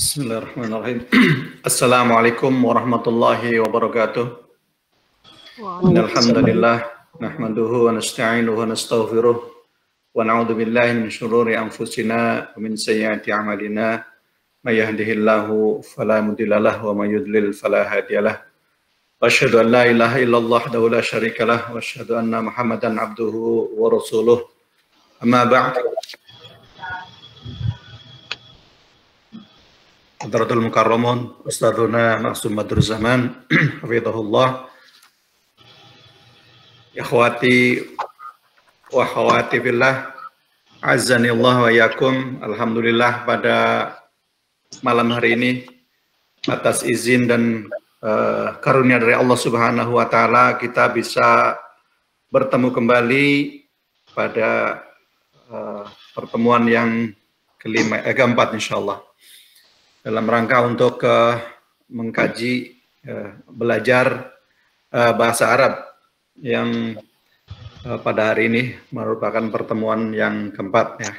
Bismillahirrahmanirrahim. Assalamualaikum warahmatullahi wabarakatuh. Innal hamdalillah nahmaduhu wa nasta'inuhu wa nastaghfiruh wa na'udzu billahi min shururi anfusina wa min sayyiati a'malina. May yahdihillahu fala mudhillalah wa may yudlil fala hadiyalah. Wa asyhadu an la ilaha illallah wahdahu la syarikalah wa asyhadu anna Muhammadan abduhu wa rasuluh. Amma ba'd. Hadratul Mukarramun Ustadzuna Ma'sum Madrur Zaman hafizahullah. Ikhwati wa akhwati fillah, azzanillah wa yakum. Alhamdulillah pada malam hari ini atas izin dan karunia dari Allah Subhanahu wa taala kita bisa bertemu kembali pada pertemuan yang keempat insyaallah, dalam rangka untuk mengkaji, belajar bahasa Arab yang pada hari ini merupakan pertemuan yang keempat ya.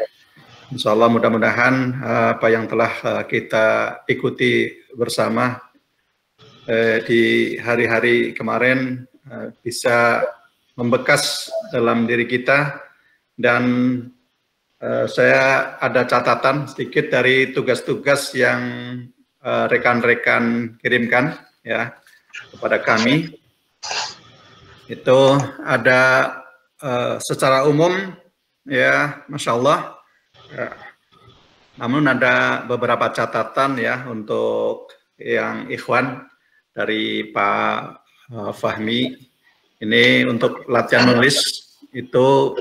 Insya Allah mudah-mudahan apa yang telah kita ikuti bersama di hari-hari kemarin bisa membekas dalam diri kita. Dan saya ada catatan sedikit dari tugas-tugas yang rekan-rekan kirimkan ya kepada kami. Itu ada secara umum ya, Masya Allah. Ya. Namun ada beberapa catatan ya untuk yang ikhwan dari Pak Fahmi. Ini untuk latihan nulis itu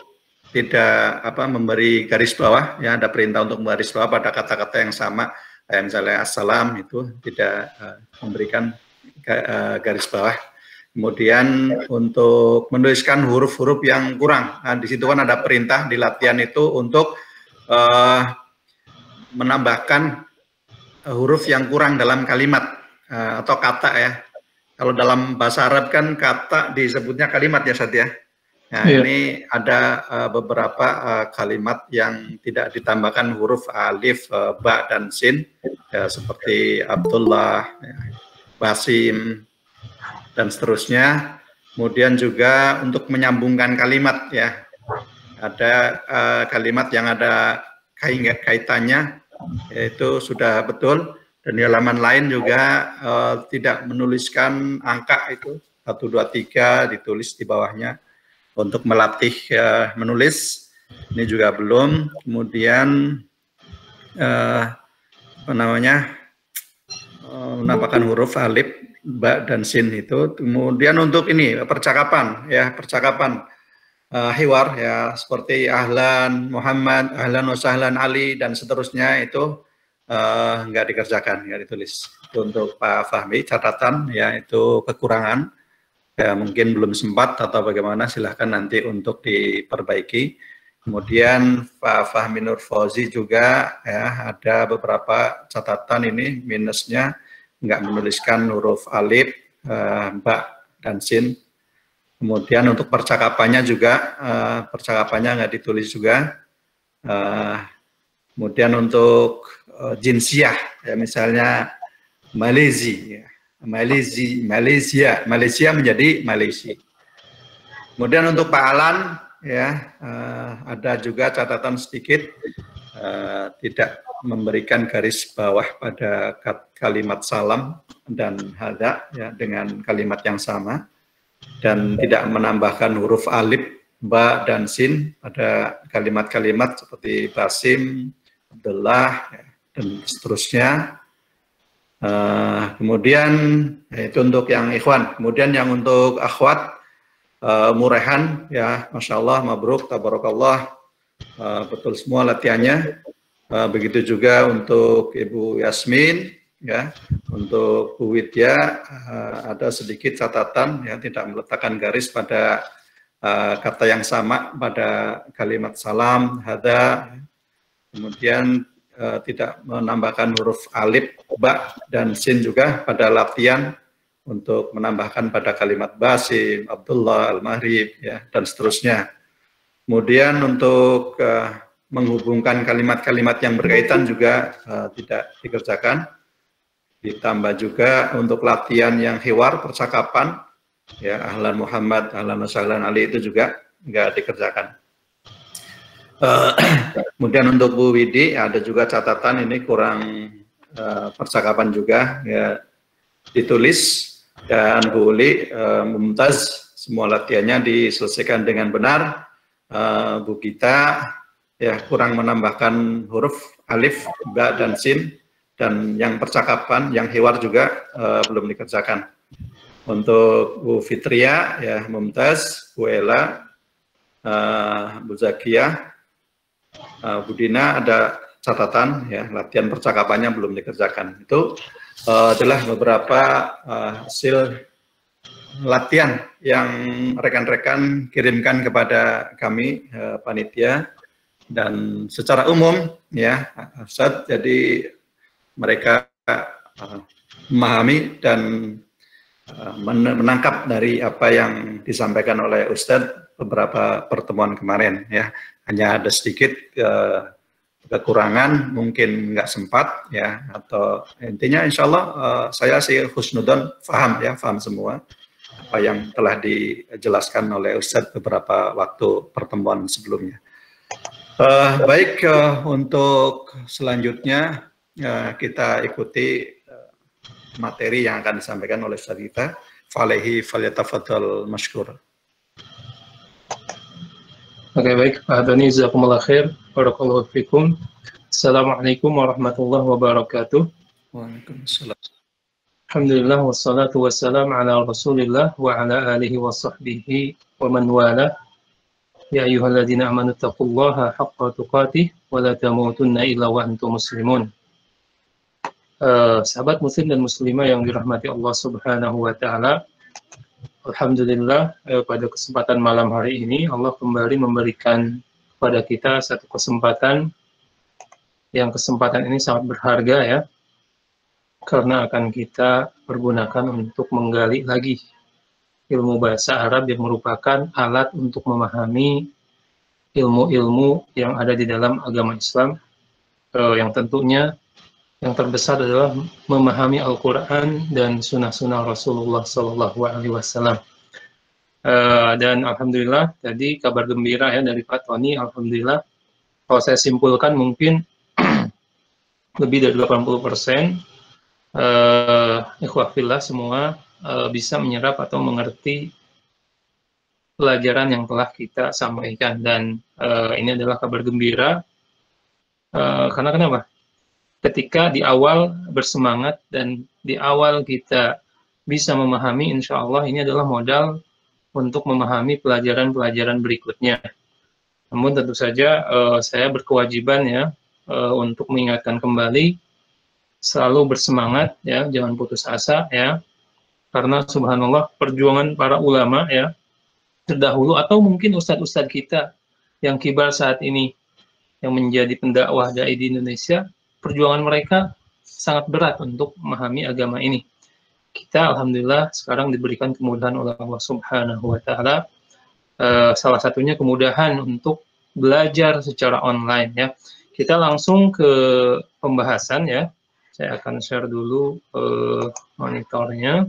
tidak memberi garis bawah ya, ada perintah untuk garis bawah pada kata-kata yang sama, kayak misalnya assalam itu tidak memberikan garis bawah. Kemudian untuk menuliskan huruf-huruf yang kurang, nah, di situ kan ada perintah di latihan itu untuk menambahkan huruf yang kurang dalam kalimat atau kata ya. Kalau dalam bahasa Arab kan kata disebutnya kalimat ya Sad ya. Nah, ini ada beberapa kalimat yang tidak ditambahkan huruf alif, ba, dan sin, ya, seperti Abdullah, ya, Basim, dan seterusnya. Kemudian juga untuk menyambungkan kalimat, ya, ada kalimat yang ada kaitannya, yaitu sudah betul, dan di halaman lain juga tidak menuliskan angka itu, 1, 2, 3 ditulis di bawahnya. Untuk melatih menulis ini juga belum. Kemudian menambahkan huruf alif, ba, dan sin itu. Kemudian untuk ini percakapan ya, percakapan hiwar ya, seperti ahlan Muhammad, ahlan wa sahlan Ali, dan seterusnya itu nggak dikerjakan, nggak ditulis. Itu untuk Pak Fahmi catatan ya, itu kekurangan. Ya, mungkin belum sempat atau bagaimana, silahkan nanti untuk diperbaiki. Kemudian Pak Fahmi Nur Fauzi juga ya, ada beberapa catatan ini minusnya, nggak menuliskan huruf alif, ba, dan sin. Kemudian untuk percakapannya juga, percakapannya nggak ditulis juga. Kemudian untuk jinsiah, ya, misalnya Malaysia. Malaysia menjadi Malaysia. Kemudian untuk Pak Alan ya, ada juga catatan sedikit, tidak memberikan garis bawah pada kalimat salam dan hada ya, dengan kalimat yang sama, dan tidak menambahkan huruf alif, ba, dan sin pada kalimat-kalimat seperti Basim, Abdullah ya, dan seterusnya. Kemudian itu untuk yang ikhwan. Kemudian yang untuk akhwat, Murehan ya, Masya Allah, mabruk, tabarakallah, betul semua latihannya. Begitu juga untuk Ibu Yasmin ya, untuk Bu Widya ada sedikit catatan ya, tidak meletakkan garis pada kata yang sama pada kalimat salam, hada. Kemudian tidak menambahkan huruf alif, ba, dan sin juga pada latihan untuk menambahkan pada kalimat Basim, Abdullah, Al-Maghrib, ya, dan seterusnya. Kemudian untuk menghubungkan kalimat-kalimat yang berkaitan juga tidak dikerjakan. Ditambah juga untuk latihan yang hiwar, percakapan, ya ahlan Muhammad, ahlan wasahlan Ali itu juga nggak dikerjakan. Kemudian untuk Bu Widi ada juga catatan ini kurang percakapan juga, ya ditulis. Dan Bu Uli, Mumtaz, semua latihannya diselesaikan dengan benar. Bu Gita, ya kurang menambahkan huruf alif, ba, dan sin. Dan yang percakapan, yang hiwar juga belum dikerjakan. Untuk Bu Fitria, ya Mumtaz, Bu Ella, Bu Zakiyah, Bu Dina ada catatan, ya latihan percakapannya belum dikerjakan. Itu adalah beberapa hasil latihan yang rekan-rekan kirimkan kepada kami panitia, dan secara umum ya Ustadz, jadi mereka memahami dan menangkap dari apa yang disampaikan oleh Ustadz beberapa pertemuan kemarin, ya hanya ada sedikit kekurangan, mungkin nggak sempat ya, atau intinya insya Allah saya sih husnudon paham semua apa yang telah dijelaskan oleh Ustadz beberapa waktu pertemuan sebelumnya. Baik, untuk selanjutnya kita ikuti materi yang akan disampaikan oleh Ustadz kita. Falehi falyatafadhal mashkur. Oke, baik, Pak Doni, jazakumullah khair, barakallahu fikum. Assalamualaikum warahmatullahi wabarakatuh. Waalaikumsalam. Alhamdulillah, wassalatu wassalam ala rasulillah wa ala alihi wa sahbihi wa man wala. Ya ayyuhalladzina amanu taqullaha haqqa tuqatih wa la tamutunna illa wa antum muslimun. Sahabat muslim dan muslimah yang dirahmati Allah Subhanahu wa taala, alhamdulillah pada kesempatan malam hari ini Allah kembali memberikan kepada kita satu kesempatan, yang kesempatan ini sangat berharga ya, karena akan kita pergunakan untuk menggali lagi ilmu bahasa Arab yang merupakan alat untuk memahami ilmu-ilmu yang ada di dalam agama Islam, yang tentunya yang terbesar adalah memahami Al-Quran dan sunnah-sunnah Rasulullah SAW. Dan alhamdulillah tadi kabar gembira ya dari Pak Tony. Alhamdulillah, kalau saya simpulkan mungkin lebih dari 80% ikhwah fillah semua bisa menyerap atau mengerti pelajaran yang telah kita sampaikan, dan ini adalah kabar gembira karena kenapa? Ketika di awal bersemangat dan di awal kita bisa memahami, insya Allah ini adalah modal untuk memahami pelajaran-pelajaran berikutnya. Namun tentu saja saya berkewajiban ya untuk mengingatkan kembali, selalu bersemangat ya, jangan putus asa ya, karena subhanallah perjuangan para ulama ya terdahulu, atau mungkin ustadz-ustadz kita yang kibar saat ini yang menjadi pendakwah dai di Indonesia, perjuangan mereka sangat berat untuk memahami agama ini. Kita alhamdulillah sekarang diberikan kemudahan oleh Allah Subhanahu wa taala. Salah satunya kemudahan untuk belajar secara online ya. Kita langsung ke pembahasan ya. Saya akan share dulu monitornya.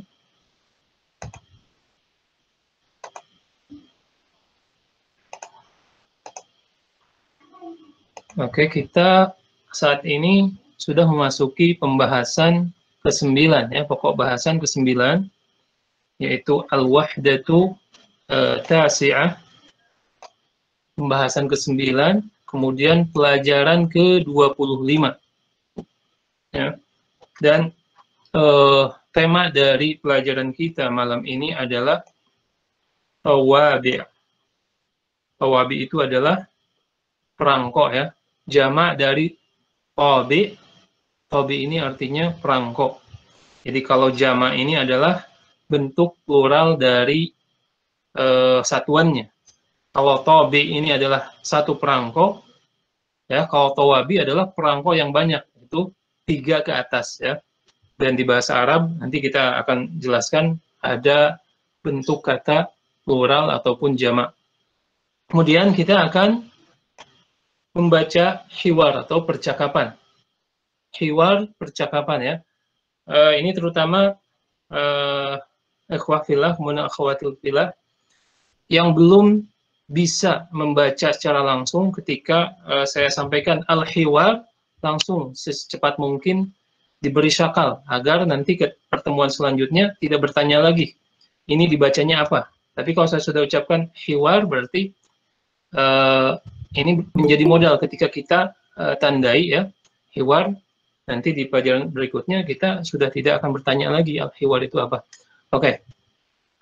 Oke, kita saat ini sudah memasuki pembahasan ke-9 ya, pokok bahasan ke-9, yaitu al-wahdatu tasi'ah, pembahasan ke-9, kemudian pelajaran ke-25 ya. Dan tema dari pelajaran kita malam ini adalah tawabi'. Tawabi itu adalah perangko ya, jamak dari tabi. Tabi ini artinya perangko. Jadi kalau jamak ini adalah bentuk plural dari satuannya. Kalau tabi ini adalah satu perangko ya, kalau tawabi adalah perangko yang banyak, itu 3 ke atas ya. Dan di bahasa Arab nanti kita akan jelaskan ada bentuk kata plural ataupun jamak. Kemudian kita akan membaca hiwar atau percakapan. Hiwar, percakapan ya. Ini terutama ikhwah fillah, kemudian akhwatul fillah yang belum bisa membaca secara langsung. Ketika saya sampaikan al-hiwar, langsung secepat mungkin diberi syakal agar nanti ke pertemuan selanjutnya tidak bertanya lagi ini dibacanya apa. Tapi kalau saya sudah ucapkan hiwar, berarti ini menjadi modal ketika kita tandai ya hiwar. Nanti di pelajaran berikutnya kita sudah tidak akan bertanya lagi al-hiwar itu apa. Oke.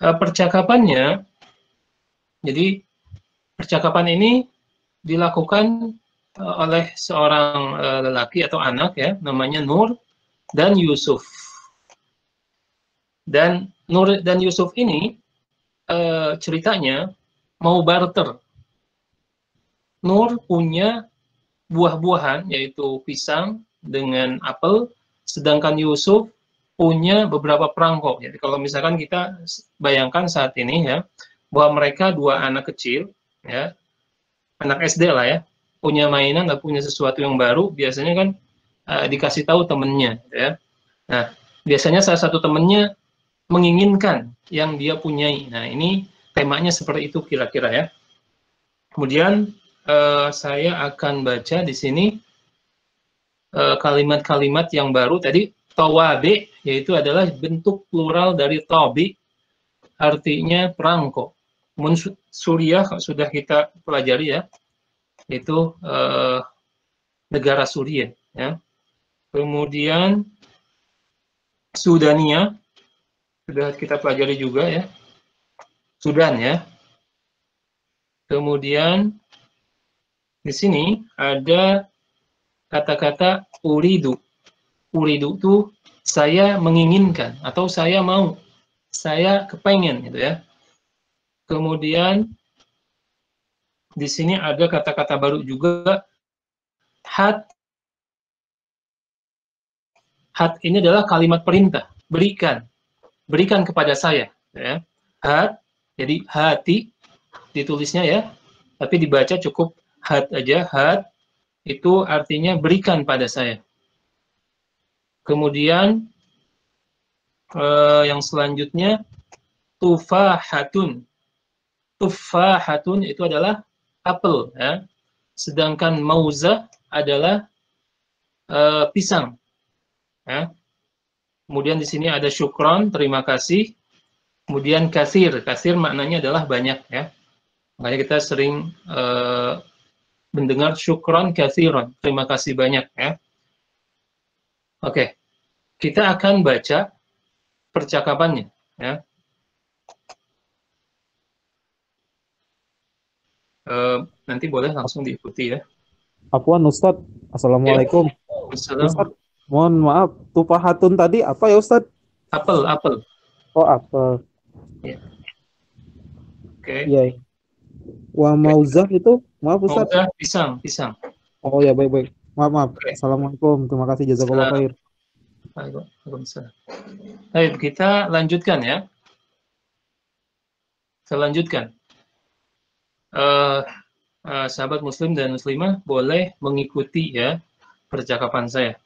Percakapannya, jadi percakapan ini dilakukan oleh seorang lelaki atau anak ya, namanya Nur dan Yusuf. Dan Nur dan Yusuf ini ceritanya mau barter. Nur punya buah-buahan yaitu pisang dengan apel, sedangkan Yusuf punya beberapa perangko. Jadi kalau misalkan kita bayangkan saat ini ya, bahwa mereka dua anak kecil, ya, anak SD lah ya, punya mainan atau punya sesuatu yang baru, biasanya kan dikasih tahu temennya, ya. Nah, biasanya salah satu temennya menginginkan yang dia punyai. Nah, ini temanya seperti itu kira-kira ya. Kemudian saya akan baca di sini kalimat-kalimat yang baru tadi. Tawabi, yaitu adalah bentuk plural dari tabi, artinya perangko. Suriah sudah kita pelajari ya, itu negara Suriah. Ya. Kemudian Sudania, sudah kita pelajari juga ya, Sudan ya. Kemudian di sini ada kata-kata uridu. Uridu itu saya menginginkan atau saya mau, saya kepengen gitu ya. Kemudian di sini ada kata-kata baru juga, hat. Hat ini adalah kalimat perintah, berikan, berikan kepada saya. Ya. Hat, jadi hati ditulisnya ya, tapi dibaca cukup hat aja. Hat itu artinya berikan pada saya. Kemudian yang selanjutnya tufahatun. Tufahatun itu adalah apel ya. Sedangkan mauzah adalah pisang. Ya. Kemudian di sini ada syukron, terima kasih. Kemudian kasir. Kasir maknanya adalah banyak ya. Makanya kita sering mendengar syukron kasiron, terima kasih banyak ya. Oke, kita akan baca percakapannya ya. Nanti boleh langsung diikuti ya. Afwan Ustadz, Assalamualaikum. Ya. Ustadz, mohon maaf, tufahatun tadi apa ya Ustadz? Apel, apel. Oh, apel. Ya. Oke. Iya. Wa mauzah itu, maaf Ustadz. Mauzah, pisang, pisang. Oh ya, baik-baik. Maaf. Okay. Assalamualaikum, terima kasih, jazakallah khair. Waalaikumsalam. Baik, kita lanjutkan ya. Saya lanjutkan. Sahabat muslim dan muslimah boleh mengikuti ya percakapan saya.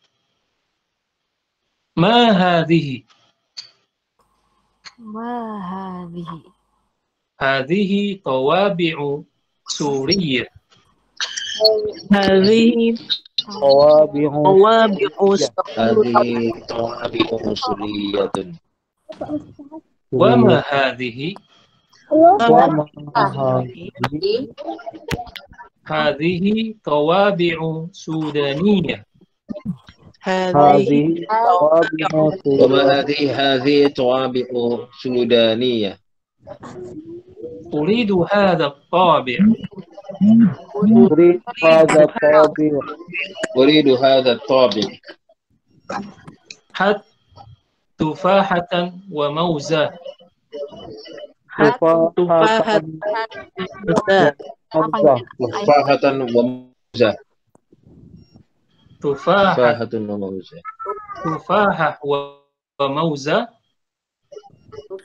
Ma hadhihi. Ma hadhihi. Hadhihi tawabi'u Suriyyah. Hadhihi Tawabi'u Suriyyatun. Wa ma hadhihi. Hadhihi tawabi'u Sudaniyah. Hadhihi tawabi'u Sudaniyah. Uridu hadha at-tabi'. Uridu hadha at-tabi'. Hat tufahatan wa mauzah. Tufahatan wa mauzah. Tufahatun wa mauzah. Tufahah wa mauzah.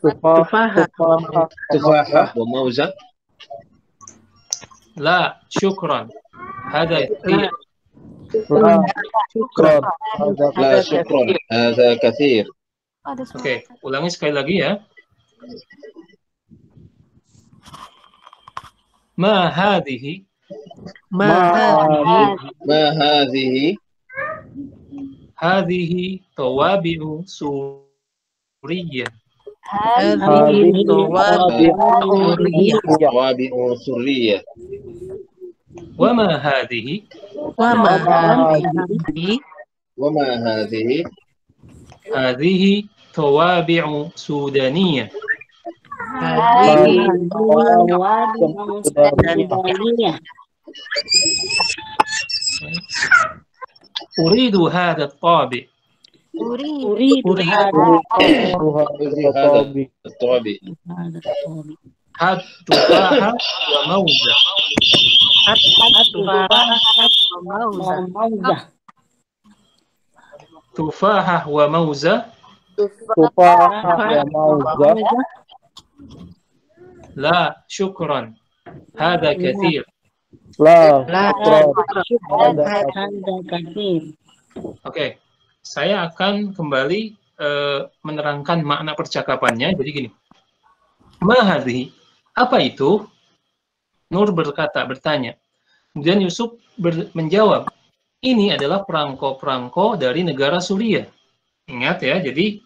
Tufahah wa mauzah. La, syukran. Hada kathir. La syukron. La syukron. Hadza katsir. Oke, ulangi sekali lagi ya. Ma hadhihi. Ma Ma hadhihi. Hadhihi tawabi'u suriyah. hadhihi tawabi'u Tawabi'u surriyah. Wa ma hadhihi. Wa ma hadhihi. Hadhihi tawabi'u sudaniyah. Uridu hadha at-tabi'. Tawabi. Had tufaha wa mauza. Tufahah wa mauza. Tufahah wa mauza. La syukran. Hada kathir. La syukron. Oke, saya akan kembali menerangkan makna percakapannya. Jadi gini, ma hadhihi, apa itu? Nur bertanya. Kemudian Yusuf menjawab, ini adalah perangko-perangko dari negara Suriah. Ingat ya, jadi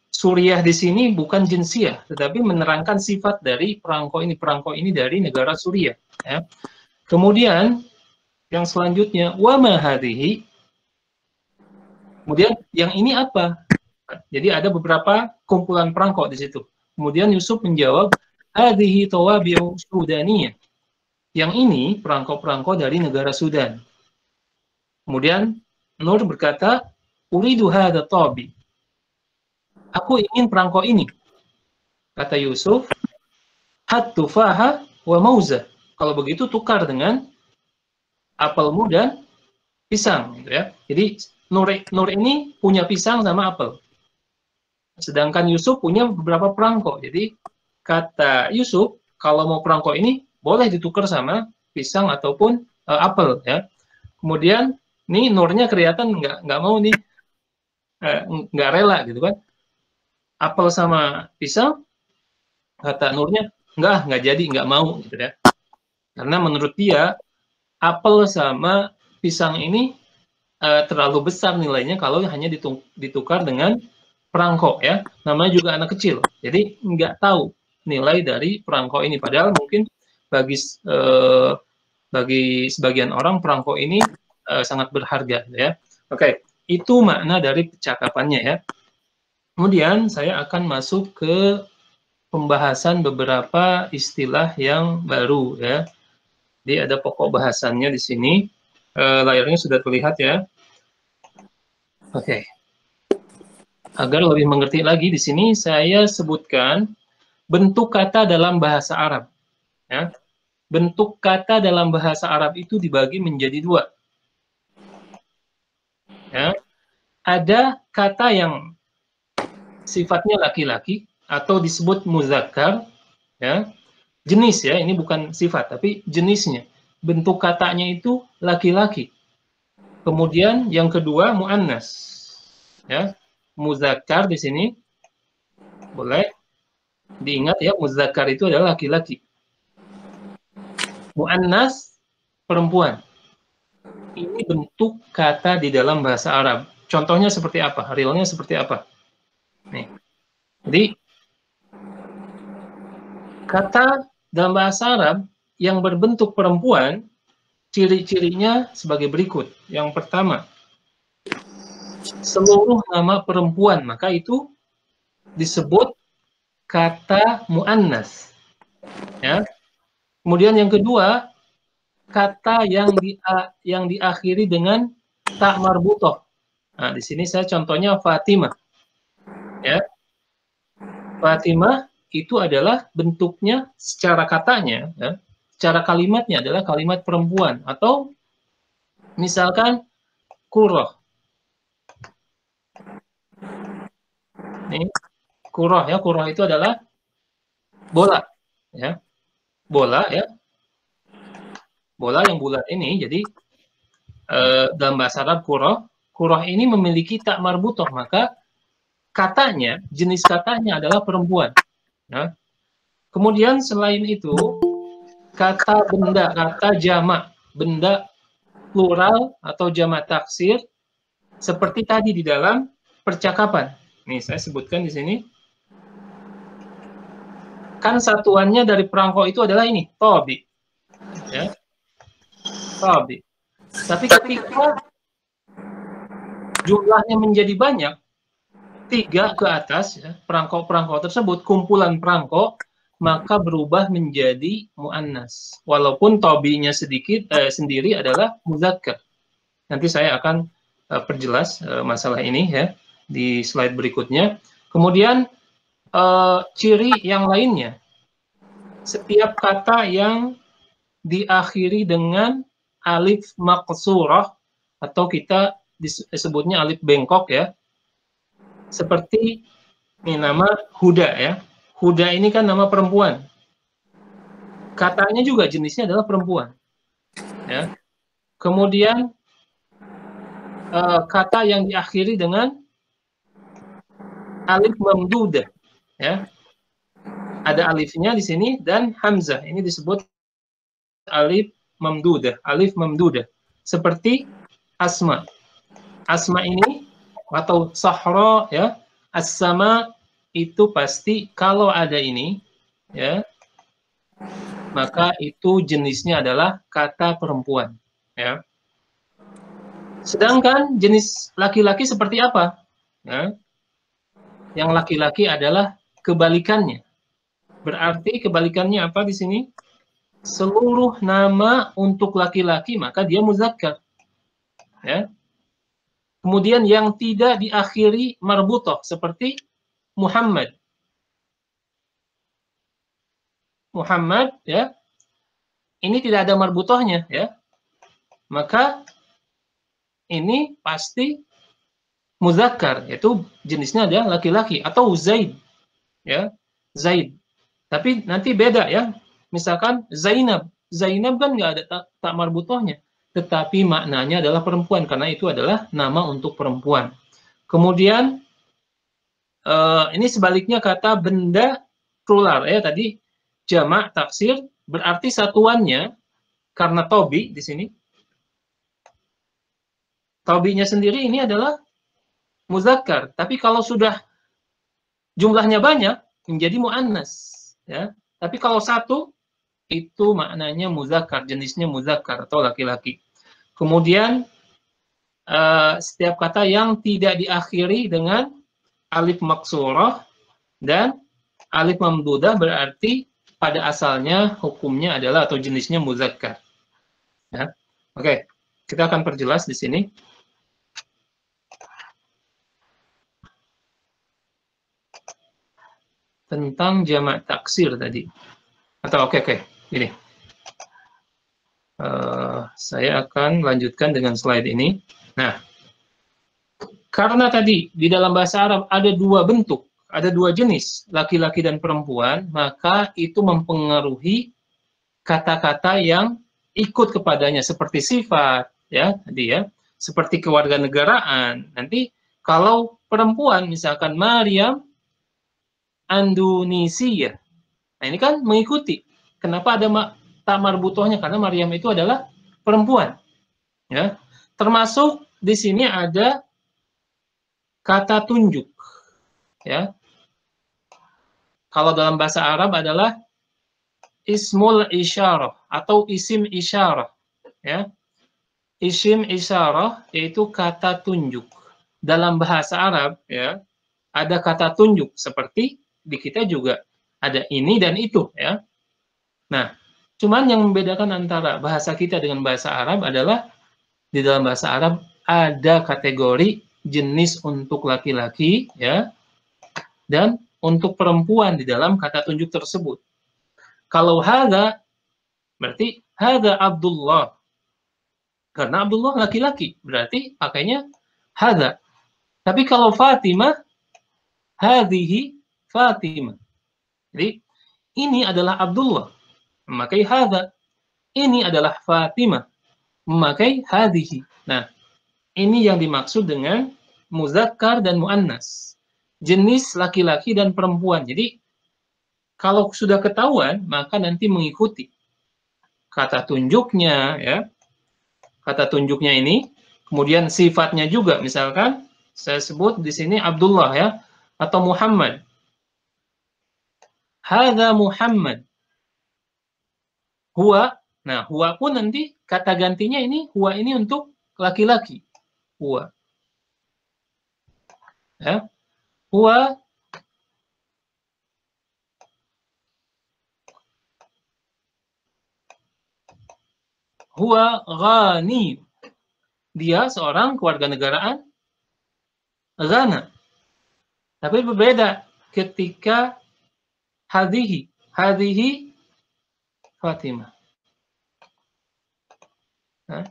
Suriah di sini bukan jinsiyah, tetapi menerangkan sifat dari perangko ini. Perangko ini dari negara Suriah. Ya. Kemudian yang selanjutnya, wa ma hadhihi. Kemudian yang ini apa? Jadi ada beberapa kumpulan perangko di situ. Kemudian Yusuf menjawab, hadhihi tawabi'u sudaniyah. Yang ini perangko-perangko dari negara Sudan. Kemudian Nur berkata, uridu hadha tabi. Aku ingin perangko ini. Kata Yusuf, had tufaha wa mauza. Kalau begitu tukar dengan apelmu dan pisang, gitu ya. Jadi Nur ini punya pisang sama apel. Sedangkan Yusuf punya beberapa perangko. Jadi kata Yusuf, kalau mau perangko ini boleh ditukar sama pisang ataupun apel, ya. Kemudian nih Nurnya kelihatan nggak mau nih, nggak rela gitu kan. Apel sama pisang, kata Nurnya, nggak jadi, nggak mau gitu ya. Karena menurut dia apel sama pisang ini terlalu besar nilainya kalau hanya ditukar dengan perangko, ya. Namanya juga anak kecil, jadi nggak tahu nilai dari perangko ini. Padahal mungkin bagi sebagian orang perangko ini sangat berharga, ya. Oke, itu makna dari percakapannya, ya. Kemudian saya akan masuk ke pembahasan beberapa istilah yang baru, ya. Jadi ada pokok bahasannya di sini. Layarnya sudah terlihat, ya. Oke. Agar lebih mengerti lagi, di sini saya sebutkan bentuk kata dalam bahasa Arab. Ya. Bentuk kata dalam bahasa Arab itu dibagi menjadi dua. Ya. Ada kata yang sifatnya laki-laki atau disebut muzakkar, ya. Jenis, ya, ini bukan sifat tapi jenisnya. Bentuk katanya itu laki-laki. Kemudian yang kedua muannas, ya. Muzakkar di sini boleh diingat, ya, muzakkar itu adalah laki-laki. Muannas perempuan. Ini bentuk kata di dalam bahasa Arab. Contohnya seperti apa? Realnya seperti apa? Nih. Jadi kata dalam bahasa Arab yang berbentuk perempuan, ciri-cirinya sebagai berikut. Yang pertama, seluruh nama perempuan, maka itu disebut kata muannas. Ya. Kemudian yang kedua, kata yang diakhiri dengan ta marbutoh. Nah, di sini saya contohnya Fatimah. Ya. Fatimah itu adalah bentuknya secara katanya, ya, secara kalimatnya adalah kalimat perempuan. Atau misalkan Qurrah. Ini Qurrah, ya, Qurrah itu adalah bola, ya. Bola, ya. bola yang bulat ini. Jadi dalam bahasa Arab kurah ini memiliki tak marbutoh, maka katanya, jenis katanya adalah perempuan. Nah, kemudian selain itu, kata benda, kata jamak, benda plural atau jamak taksir, seperti tadi di dalam percakapan. Nih, saya sebutkan di sini. Kan satuannya dari perangko itu adalah ini, tobi. Ya. Tobi. Tapi ketika jumlahnya menjadi banyak, 3 ke atas, ya, perangko-perangko tersebut, kumpulan perangko, maka berubah menjadi mu'annas. Walaupun tobinya sendiri adalah muzakkar. Nanti saya akan perjelas masalah ini ya di slide berikutnya. Kemudian ciri yang lainnya, setiap kata yang diakhiri dengan alif maqsurah atau kita disebutnya alif bengkok ya, seperti ini nama Huda ya. Huda ini kan nama perempuan. Katanya juga jenisnya adalah perempuan. Ya. Kemudian kata yang diakhiri dengan alif mamdudah ya. Ada alifnya di sini dan hamzah. Ini disebut alif mamdudah, alif mamdudah. Seperti asma. Asma ini atau sahra ya, as-sama itu pasti kalau ada ini ya, maka itu jenisnya adalah kata perempuan ya. Sedangkan jenis laki-laki seperti apa? Ya. Yang laki-laki adalah kebalikannya. Berarti kebalikannya apa di sini? Seluruh nama untuk laki-laki maka dia muzakkar. Ya. Kemudian yang tidak diakhiri marbutoh seperti Muhammad. Muhammad ya. Ini tidak ada marbutohnya ya. Maka ini pasti muzakkar, yaitu jenisnya adalah laki-laki, atau Zaid ya. Zaid. Tapi nanti beda ya. Misalkan Zainab. Zainab kan nggak ada tak marbutohnya, tetapi maknanya adalah perempuan karena itu adalah nama untuk perempuan. Kemudian ini sebaliknya kata benda plural ya, tadi jamak taksir berarti satuannya karena tobi di sini. Tobinya sendiri ini adalah muzakkar, tapi kalau sudah jumlahnya banyak menjadi muannas ya. Tapi kalau satu itu maknanya muzakkar, jenisnya muzakkar atau laki-laki. Kemudian setiap kata yang tidak diakhiri dengan alif maksurah dan alif mamdudah berarti pada asalnya hukumnya adalah atau jenisnya muzakkar. Ya. Oke, kita akan perjelas di sini. Tentang jamak taksir tadi. Atau oke, ini. Saya akan lanjutkan dengan slide ini. Nah, karena tadi di dalam bahasa Arab ada dua bentuk, ada dua jenis, laki-laki dan perempuan, maka itu mempengaruhi kata-kata yang ikut kepadanya, seperti sifat, ya, tadi ya, seperti kewarganegaraan. Nanti kalau perempuan, misalkan Maryam Indonesia. Nah, ini kan mengikuti. Kenapa ada tak marbutohnya? Karena Maryam itu adalah perempuan. Ya. Termasuk di sini ada kata tunjuk. Ya. Kalau dalam bahasa Arab adalah ismul isyarah atau isim isyarah. Ya. Isim isyarah yaitu kata tunjuk. Dalam bahasa Arab ya, ada kata tunjuk seperti di kita juga ada ini dan itu ya. Nah, cuman yang membedakan antara bahasa kita dengan bahasa Arab adalah di dalam bahasa Arab ada kategori jenis untuk laki-laki ya dan untuk perempuan di dalam kata tunjuk tersebut. Kalau hadza berarti hadza Abdullah. Karena Abdullah laki-laki, berarti pakainya hadza. Tapi kalau Fatimah, hadhihi Fatimah. Jadi ini adalah Abdullah, memakai hadza. ini adalah Fatimah, memakai hadhihi. Nah, ini yang dimaksud dengan muzakkar dan muannas. Jenis laki-laki dan perempuan. Jadi, kalau sudah ketahuan, maka nanti mengikuti kata tunjuknya, ya. Kata tunjuknya ini, kemudian sifatnya juga. Misalkan, saya sebut di sini Abdullah, ya, atau Muhammad. Hadza Muhammad. Huwa. Nah, huwa pun nanti kata gantinya ini, huwa ini untuk laki-laki. Huwa. Ya. Huwa ghani. Dia seorang kewarganegaraan Ghana. Tapi berbeda ketika hadhihi. Hadhihi Fatimah. Nah.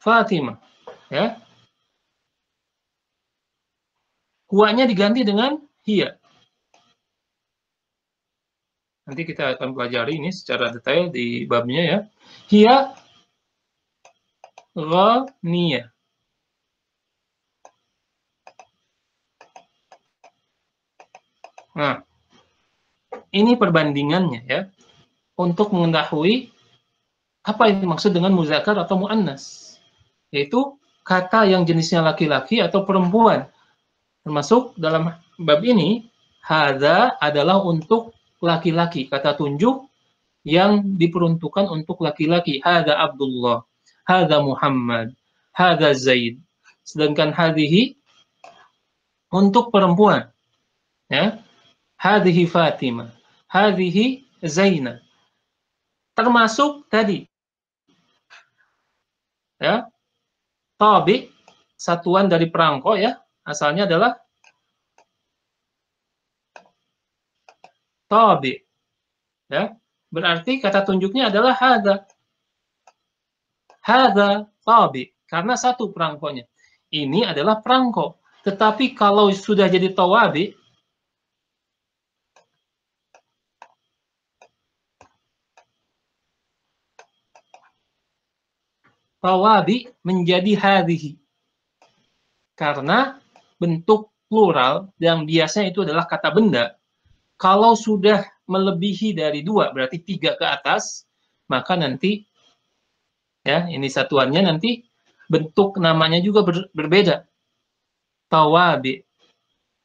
Fatimah. Ya. Huwanya diganti dengan hiya. Nanti kita akan pelajari ini secara detail di babnya, ya. Hiya ghaniyah. Nah, ini perbandingannya, ya, untuk mengetahui apa yang dimaksud dengan muzakkar atau muannas, yaitu kata yang jenisnya laki-laki atau perempuan. Termasuk dalam bab ini, hadza adalah untuk laki-laki, kata tunjuk yang diperuntukkan untuk laki-laki. Hadza Abdullah, hadza Muhammad, hadza Zaid. Sedangkan hadhihi untuk perempuan, ya. Hadhihi Fatimah, hadhihi Zainab. Termasuk tadi, ya, tabi, satuan dari perangko, ya, asalnya adalah tabi, ya, berarti kata tunjuknya adalah hadza tabi, karena satu perangkonya. Ini adalah perangko. Tetapi kalau sudah jadi tawabi, menjadi hadhihi. Karena bentuk plural yang biasanya itu adalah kata benda. Kalau sudah melebihi dari 2, berarti 3 ke atas, maka nanti, ya, ini satuannya nanti bentuk namanya juga berbeda. Tawabi.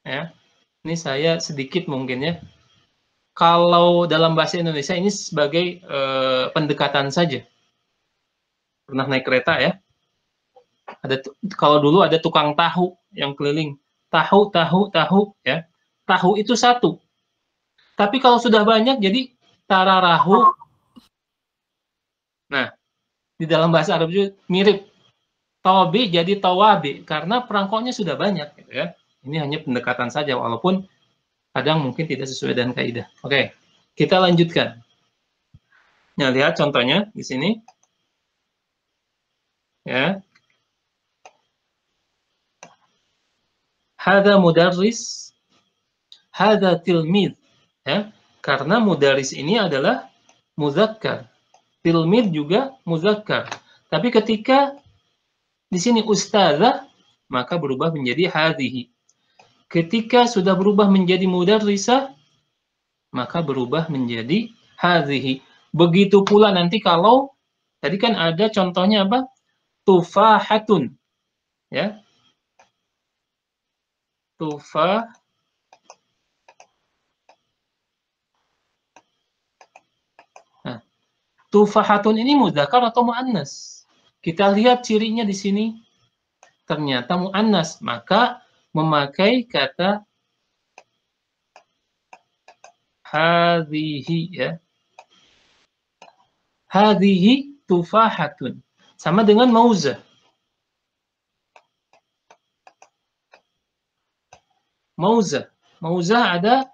Ya. Ini saya sedikit mungkin, ya. Kalau dalam bahasa Indonesia ini sebagai pendekatan saja. Pernah naik kereta, ya. Kalau dulu ada tukang tahu yang keliling. Tahu, ya. Tahu itu satu. Tapi kalau sudah banyak jadi tararahu. Nah, di dalam bahasa Arab juga mirip. Tawabi jadi tawabi karena perangkonya sudah banyak, gitu, ya. Ini hanya pendekatan saja, walaupun kadang mungkin tidak sesuai dengan kaidah. Oke, kita lanjutkan. Nah, lihat contohnya di sini, ya. Hadza mudarris, hadza tilmid, ya. Karena mudarris ini adalah muzakkar, tilmid juga muzakkar. Tapi ketika di sini ustazah, maka berubah menjadi hadhihi. Ketika sudah berubah menjadi mudarrisah, maka berubah menjadi hadhihi. Begitu pula nanti kalau tadi kan ada contohnya apa? Tufahatun. Ya. Nah, tufahatun ini mudzakkar atau muannas? Kita lihat cirinya di sini. Ternyata muannas, maka memakai kata hadhihi, ya. Hadhihi tufahatun. Sama dengan mauzah. Mauzah ada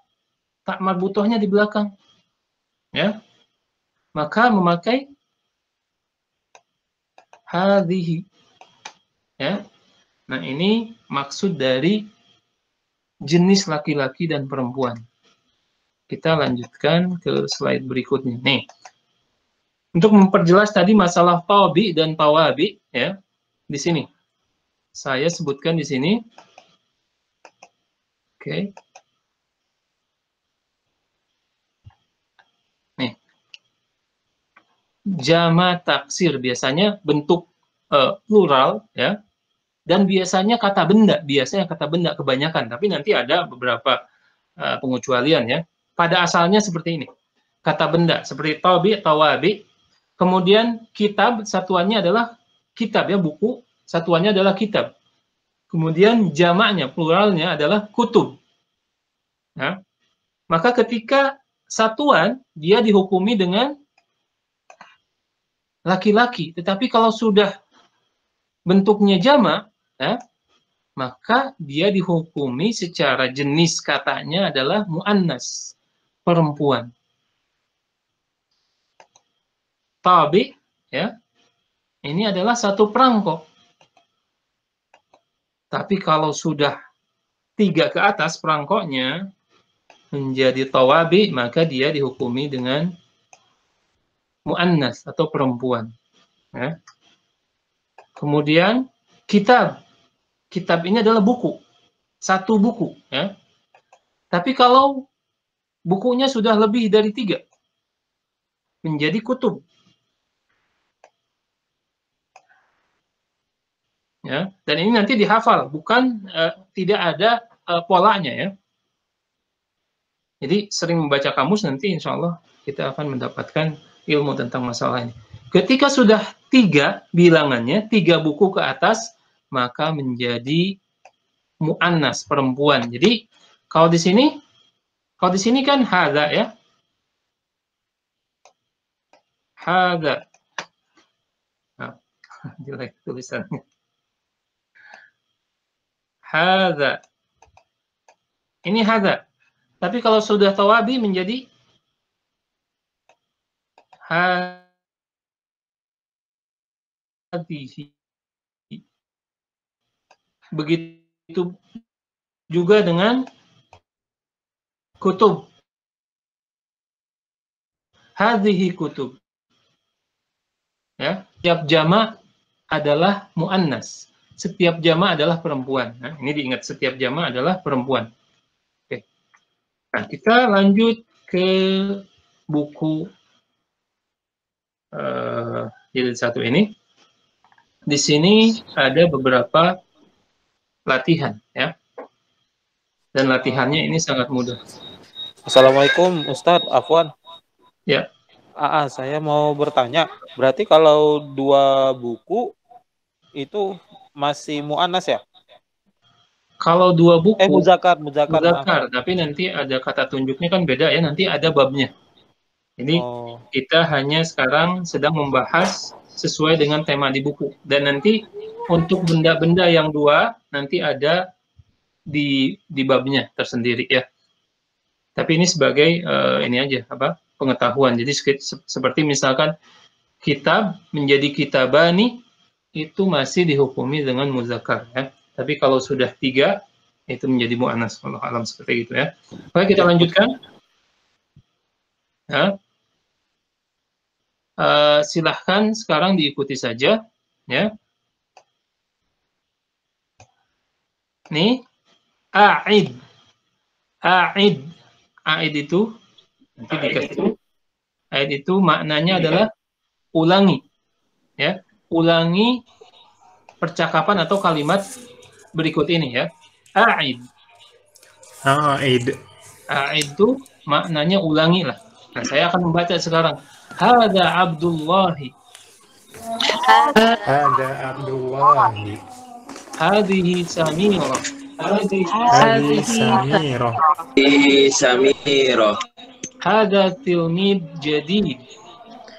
tak marbutohnya di belakang. Ya. Maka memakai hadhihi. Ya. Nah, ini maksud dari jenis laki-laki dan perempuan. kita lanjutkan ke slide berikutnya. Nih, untuk memperjelas tadi masalah tawabi dan tawabi, ya, di sini saya sebutkan di sini. Oke. Nih, jama taksir biasanya bentuk plural, ya, dan biasanya kata benda kebanyakan, tapi nanti ada beberapa pengecualian, ya. Pada asalnya seperti ini, kata benda seperti tawabi, tawabi, kemudian kitab satuannya adalah kitab, ya, buku satuannya adalah kitab, kemudian jamaknya pluralnya adalah kutub. Nah, maka ketika satuan dia dihukumi dengan laki-laki, tetapi kalau sudah bentuknya jamak, ya, maka dia dihukumi secara jenis katanya adalah muannas, perempuan. Tabi, ya, ini adalah satu perangko. Tapi kalau sudah 3 ke atas perangkoknya menjadi tawabi, maka dia dihukumi dengan muannas atau perempuan. Ya. Kemudian kitab. Kitab ini adalah buku. Satu buku. Ya. Tapi kalau bukunya sudah lebih dari 3, menjadi kutub. Ya. Dan ini nanti dihafal, bukan tidak ada polanya, ya. Jadi sering membaca kamus, nanti insya Allah kita akan mendapatkan ilmu tentang masalah ini. Ketika sudah 3 bilangannya, 3 buku ke atas, maka menjadi muannas, perempuan. Jadi kalau di sini kan hadza, ya. Hadza. Nah, jelek tulisannya. Hadza. Ini hadza. Tapi kalau sudah tawabi menjadi hadhihi. Begitu juga dengan kutub. Hadhihi kutub. Ya, setiap jamak adalah muannas. Setiap jamak adalah perempuan. Nah, ini diingat, setiap jamak adalah perempuan. Oke. Nah, kita lanjut ke buku jilid 1 ini. Di sini ada beberapa latihan, ya. Dan latihannya ini sangat mudah. Assalamualaikum Ustadz, Afwan. Ya. Saya mau bertanya, berarti kalau 2 buku itu masih muannas, ya? Kalau 2 buku Muzakkar, tapi nanti ada kata tunjuknya kan beda, ya, nanti ada babnya. Jadi kita hanya sekarang sedang membahas sesuai dengan tema di buku, dan nanti untuk benda-benda yang 2 nanti ada di babnya tersendiri, ya. Tapi ini sebagai ini aja, pengetahuan. Jadi seperti misalkan kitab menjadi kitabani, itu masih dihukumi dengan muzakkar, ya. Tapi kalau sudah 3 itu menjadi muannas. Wallahu alam, seperti itu, ya. Oke, kita lanjutkan. Ya. Silahkan sekarang diikuti saja, ya. Nih, a'id. A'id itu nanti dikasih. A'id itu maknanya adalah ulangi, ya. Ulangi percakapan atau kalimat berikut ini, ya. A'id. A'id itu maknanya ulangi lah. Nah, saya akan membaca sekarang. Hadza Abdullahi. Hadza Abdullahi. Hadhihi Samira. Hadhihi Samira. Samira. Hadza tilmid jadid.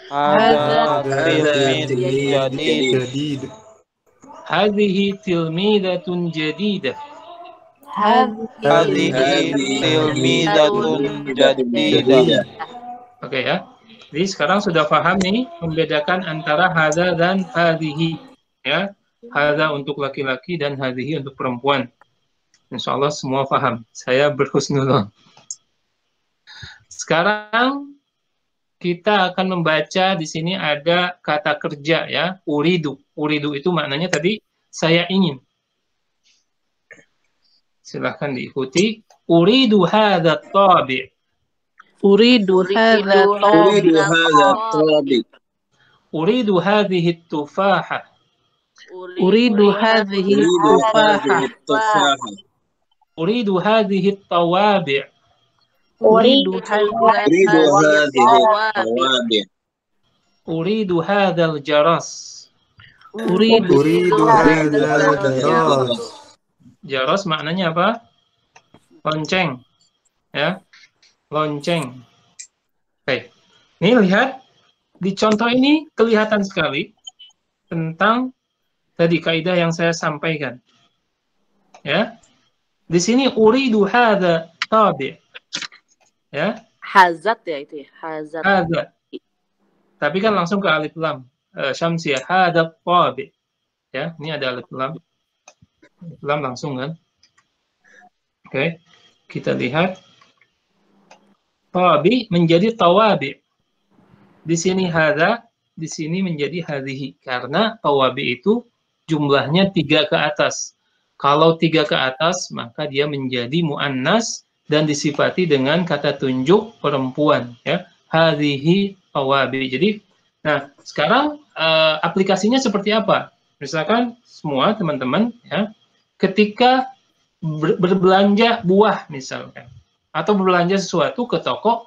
Hadza tilmid jadid. Hadhihi tilmidatun jadidah. Hadhihi tilmidatun jadidah. Oke, ya. Jadi sekarang sudah paham nih membedakan antara hadza dan hadhihi, ya. Hadza untuk laki-laki dan hadhihi untuk perempuan. Insya Allah semua paham. Saya berhusnuzon. Sekarang kita akan membaca di sini ada kata kerja ya, uridu. Uridu itu maknanya tadi saya ingin. Silahkan diikuti. Uridu hadha tabi'. Uridu hadha أريد tabi. هذا الطابق. Uridu hadhihi tufaha. Uridu hadhihi أريد هذه tufaha. التفاحة. Uridu hadhihi tawabi'. Uridu hadhihi أريد هذه التوابع. Uridu hadzal jaras. Uridu Uridu hadza daras. Jaras maknanya apa? Lonceng. Ya. Lonceng. Oke. Ini lihat di contoh ini kelihatan sekali tentang tadi kaidah yang saya sampaikan. Ya. Di sini uridu hadza tabi'. Ya. hazat ya itu ya. Hazat. Hadza. Tapi kan langsung ke alif lam. Syamsiyah hadza tabi'. Ya, ini ada alif lam. Alif lam langsung kan. Oke. Kita lihat tabi menjadi tawabi. Di sini hadza, di sini menjadi hadhihi karena tawabi itu jumlahnya 3 ke atas. Kalau 3 ke atas maka dia menjadi muannas dan disifati dengan kata tunjuk perempuan ya. Hadhihi tawabi. Jadi nah, sekarang aplikasinya seperti apa? Misalkan semua teman-teman ya, ketika berbelanja buah misalkan atau berbelanja sesuatu ke toko,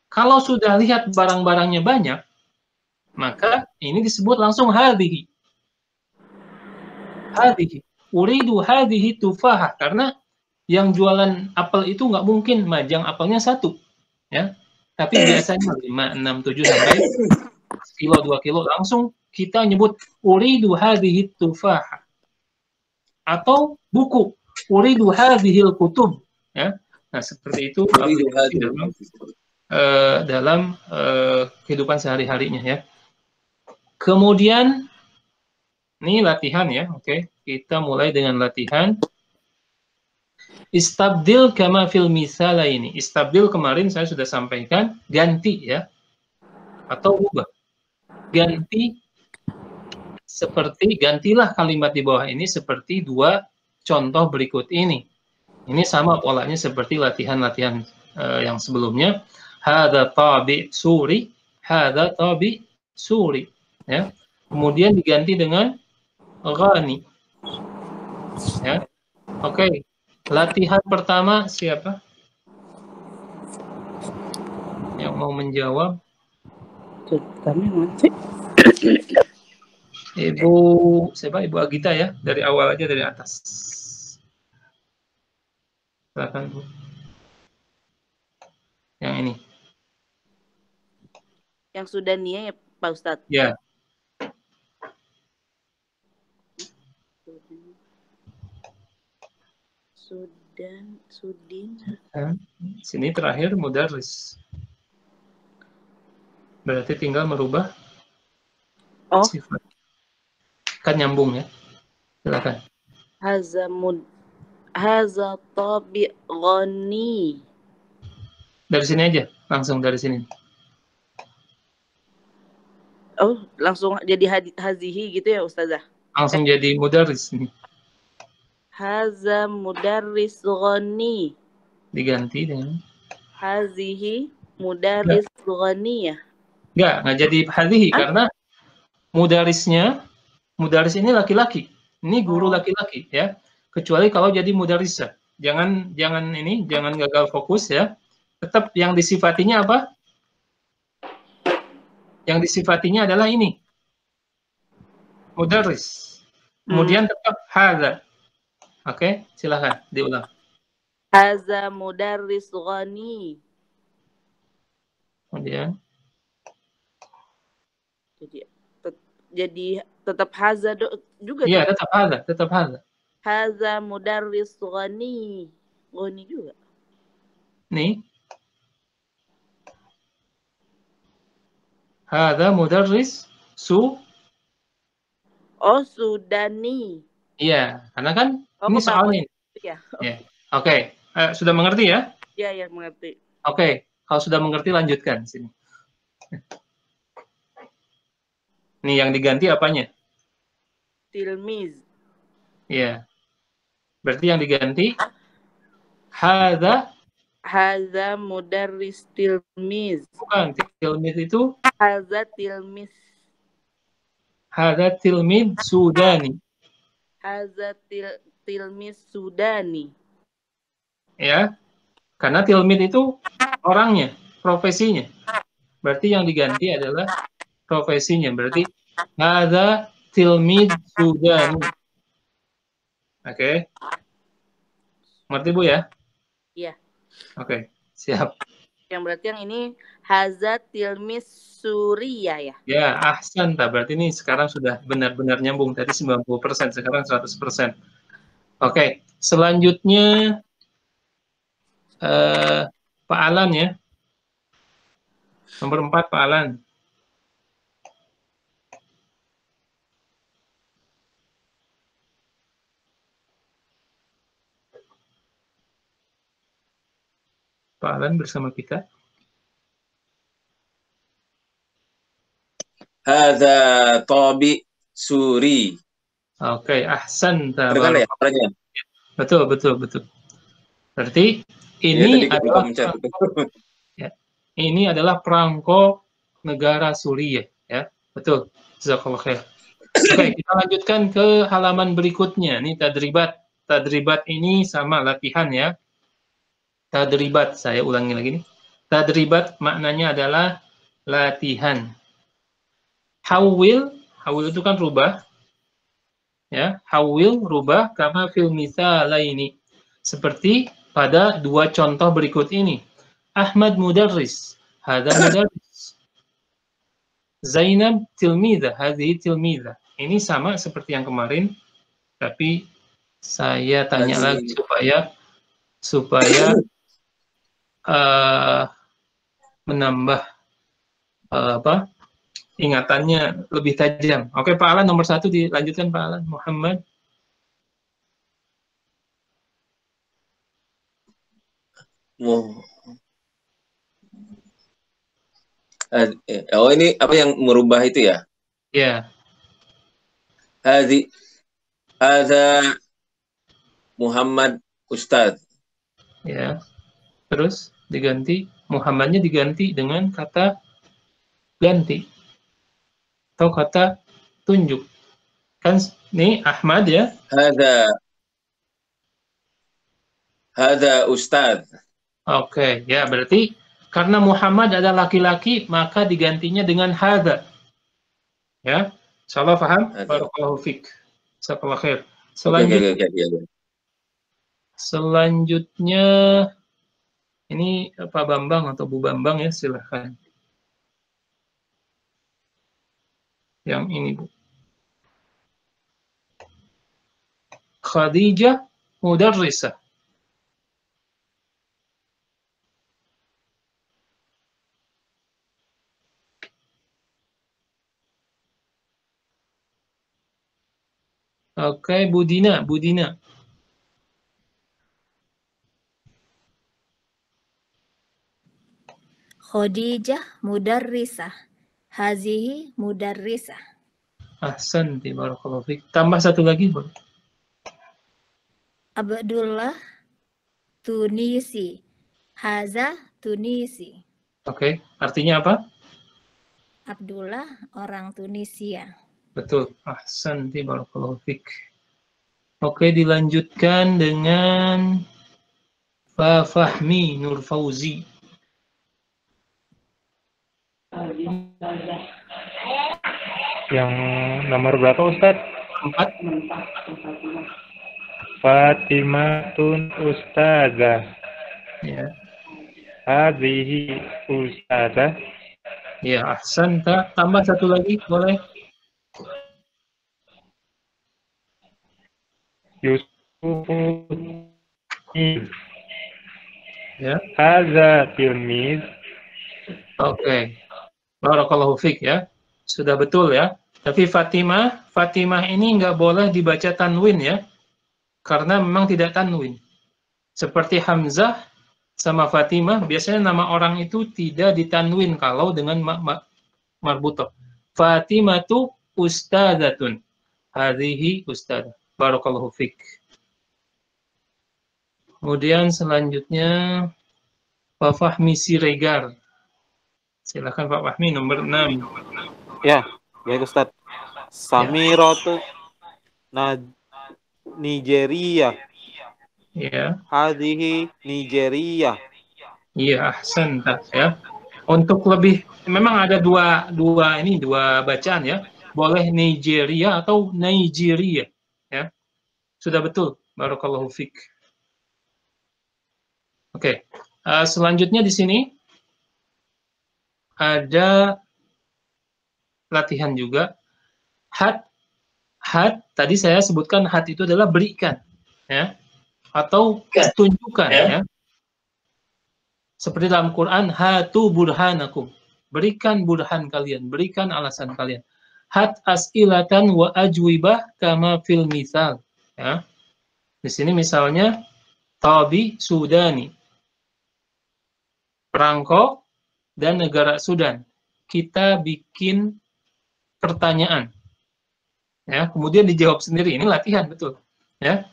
kalau sudah lihat barang-barangnya banyak, maka ini disebut langsung hadhihi. Hadhihi. Uridu hadhihi tufaha. Karena yang jualan apel itu nggak mungkin majang apelnya 1. Ya. Tapi biasanya 5, 6, 7 sampai kilo, 2 kilo langsung kita nyebut uridu hadhihi tufaha. Atau buku. Uridu hadhil kutub. Ya. Nah, seperti itu dalam kehidupan sehari-harinya ya. Kemudian ini latihan ya, oke. Kita mulai dengan latihan. Istabdil kama fil misala ini. Istabdil kemarin saya sudah sampaikan, ganti ya. Atau ubah. Ganti seperti, gantilah kalimat di bawah ini seperti 2 contoh berikut ini. Ini sama polanya seperti latihan-latihan yang sebelumnya. Hadza tabi suri, hadza tabi suri. Ya. Kemudian diganti dengan ghani. Ya. Oke. Latihan pertama siapa? Yang mau menjawab? Kami nanti. Ibu siapa? Ibu Agita ya. Dari awal aja dari atas. Silakan Bu. Yang ini. Yang sudah nia ya Pak Ustadz. Ya. Sudin. Sini terakhir mudarris. Berarti tinggal merubah sifat. Kan nyambung ya. Silakan. Haza tabi ghani. Dari sini aja, langsung dari sini. Oh, langsung jadi hazihi gitu ya Ustazah? Langsung jadi mudarris nih. Haza mudarris ghani. Diganti dengan Hazihi mudarris ghani ya? nggak jadi hadhihi karena mudaris ini laki-laki. Ini guru laki-laki ya. Kecuali kalau jadi mudarrisah. Jangan gagal fokus ya. Tetap yang disifatinya apa? Yang disifatinya adalah ini. Mudarris. Kemudian tetap hadza. Oke, silakan diulang. Haza mudarris ghani. Kemudian jadi tetap haza juga. Iya, tetap hadza. Haza mudarris ghani. Ghani juga. Nih. Hadza mudarris Sudani. Iya, karena kan ini soalnya. Ya. Ya. Oke. Sudah mengerti ya? Iya, mengerti. Oke. Kalau sudah mengerti lanjutkan sini. Nih yang diganti apanya? Tilmiz. Iya. Berarti yang diganti hadza. Hadza mudarris tilmiz. Bukan, tilmiz itu Hadza tilmiz. hadza tilmiz Sudani. Hadza tilmiz Sudani. Ya. Karena tilmiz itu orangnya, profesinya. Berarti yang diganti adalah profesinya. Berarti hadza tilmiz Sudani. Oke. Ngerti Bu ya? Iya. Oke, siap. Yang berarti yang ini hadza tilmiz Suriah ya. Ya, ahsan. Berarti ini sekarang sudah benar-benar nyambung. Tadi 90%, sekarang 100%. Oke, selanjutnya Pak Alan ya. Nomor 4 Pak Alan. Pak Alan bersama kita. Hadza tabi suri. Oke, ahsan. Benar ya caranya? Betul. Berarti ini adalah ini adalah perangko negara Suriah ya. Betul. Jazakallah khair. Oke, kita lanjutkan ke halaman berikutnya. Ini tadribat. Tadribat ini sama latihan ya. Tadribat, saya ulangi lagi nih. Tadribat maknanya adalah latihan. Hawil itu kan rubah. Ya, hawil rubah kama fil misalaini. Seperti pada dua contoh berikut ini. Ahmad mudarris, hadza mudarris. Zainab tilmidha, hadhihi tilmidha. Ini sama seperti yang kemarin, tapi saya tanya lagi supaya menambah ingatannya lebih tajam. Oke, Pak Alan nomor 1 dilanjutkan Pak Alan. Muhammad. Oh, ini apa yang merubah itu ya? Ya. Hadza Muhammad Ustadz. Ya. Terus diganti, Muhammadnya diganti dengan kata ganti atau kata tunjuk. Kan nih Ahmad ya. Hadza Ustadz. Oke, ya berarti karena Muhammad adalah laki-laki, maka digantinya dengan hadza. Ya, insyaallah paham? Barakallahu fiik. Jazakallahu khair. Selanjutnya ini Pak Bambang atau Bu Bambang ya, silahkan. Yang ini Bu. Khadijah mudarrisah. Oke, Budina. Khadijah mudarrisah. Hazihi mudarrisah. Ahsan, barakallahu fiik. Tambah satu lagi, boleh? Abdullah Tunisi. Haza Tunisi. Oke, artinya apa? Abdullah orang Tunisia. Betul. Ahsan, barakallahu fiik. Oke, dilanjutkan dengan Fahmi Nur Fauzi. Yang nomor berapa Ustadz? 4. Fatimatun Ustazah. Ya. Hadhihi Ustazah. Ya, ahsan. Tambah satu lagi, boleh? Yusufu. Ya. Hadza tilmiz. Oke. Barakallahu fiik ya. Sudah betul ya. Tapi Fatimah ini nggak boleh dibaca tanwin ya. Karena memang tidak tanwin. Seperti Hamzah, sama Fatimah, biasanya nama orang itu tidak ditanwin kalau dengan marbutoh. Fatimatu ustadzatun. Hadhihi ustadzah. Barakallahu fik. Kemudian selanjutnya Pak Fahmi Siregar. Silakan Pak Fahmi, nomor 6. Ya, baik Ustaz. Samiratu Nigeria. Ya. Hadhihi Nigeria. Iya, ahsan ya. Untuk lebih, memang ada dua bacaan ya. Boleh Nigeria atau Nigeria ya. Sudah betul. Barakallahu fik. Oke. Selanjutnya di sini ada latihan juga. Had tadi saya sebutkan had itu adalah berikan ya, atau tunjukkan ya. Seperti dalam Quran, hatu burhanakum. Berikan burhan kalian, berikan alasan kalian. Hat as'ilatan wa ajwibah kama fil misal. Ya. Di sini misalnya Tabi Sudani. Perangko dan negara Sudan. Kita bikin pertanyaan. Ya, kemudian dijawab sendiri. Ini latihan betul. Ya.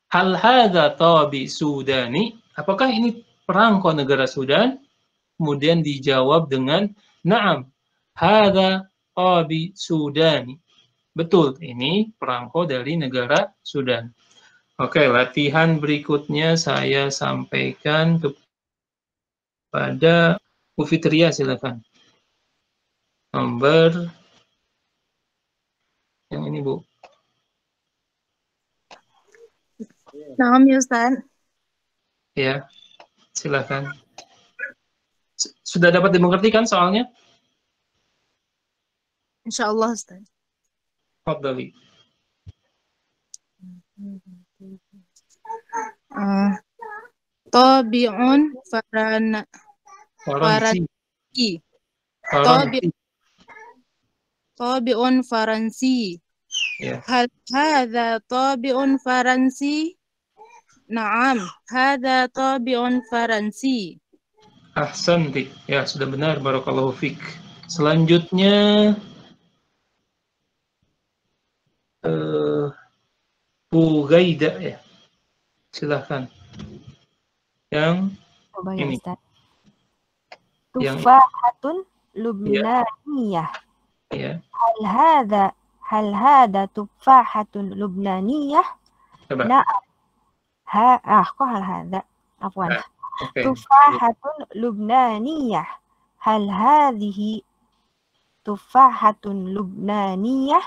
Hal hadza Tabi Sudani? Apakah ini perangko negara Sudan? Kemudian dijawab dengan na'am, hadza Tabi Sudani. Betul, ini perangko dari negara Sudan. Oke, latihan berikutnya saya sampaikan kepada Bu Fitria, silakan. Nomor yang ini, Bu. Naam ya Ustaz. Ya, silakan. Sudah dapat dimengerti kan soalnya? Insyaallah Ustaz. Fadhali. Tabi'un faransi. Tabi'un faransi. Ya. Hal hadza tabi'un faransi? Naam, hadza tabi'un faransi. Ahsanti. Ya, sudah benar. Barakallahu fik. Selanjutnya Bu Gaida ya. Silahkan. Yang ini. Tufahatun Lubnaniyah. Ya. Hal hadha tufahatun Lubnaniyah? Coba. Na'am. Kok hal hadha? Afwan. Okay. Tufahatun Lubnaniyah. Hal hadhihi tufahatun Lubnaniyah?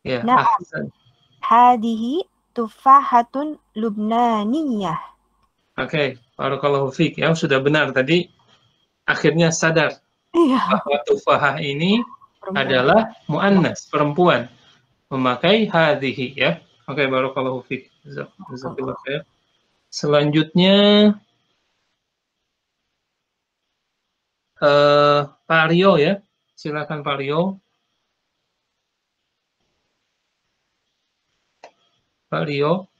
Ya, na'am. Hadhihi tufahatun Lubnaniyah. Oke, barakallahu fiik. Yang sudah benar tadi akhirnya sadar bahwa tufahah ini adalah muannas, perempuan. Memakai hadhihi ya. Oke, barakallahu fiik. Jazakallahu khair. Selanjutnya Pak Rio ya. Silakan Pak Rio. Pak Rio.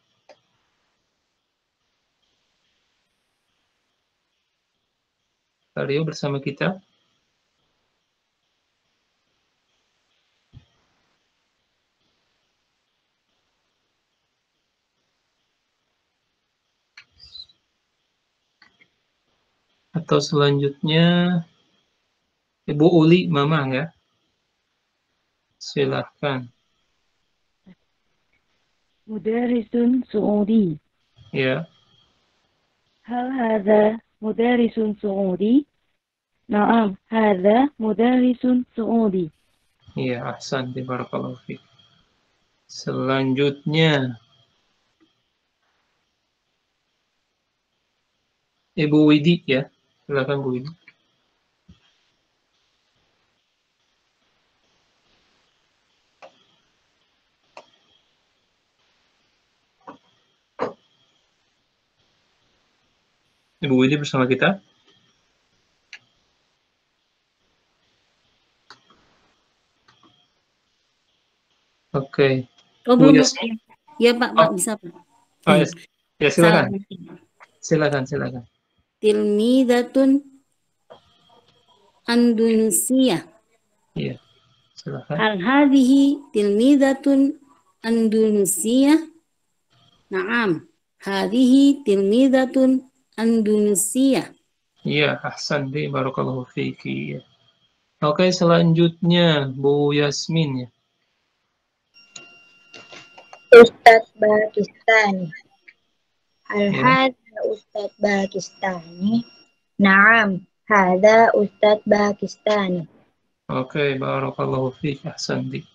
Pak Rio bersama kita. Atau selanjutnya Ibu Uli Mamang ya. Silakan. Mudarrisun Saudi. Ya. Hal hadha mudarrisun Saudi? Naam, hadha mudarrisun Saudi. Iya, ahsan, barakallahu fiik. Selanjutnya Ibu Widi ya. Silakan Bu Widi. Ibu Widi bersama kita. Oke. Oh, belum. Ya Pak, Pak bisa Pak. Oh, ya silakan. Silakan. tilmidatun Andalusiyah. Iya, silakan. Hal hadhihi tilmidatun Andalusiyah? Naam, hadhihi tilmidatun Andalusiyah. Iya, ahsanti, barakallahu fiki. Oke, selanjutnya Bu Yasmin ya. Ustadz Pakistani. Hal Ya. hadza Ustadz Pakistani? Naam, hadza Ustadz Pakistani. Oke, barakallahu fiki, ahsanti.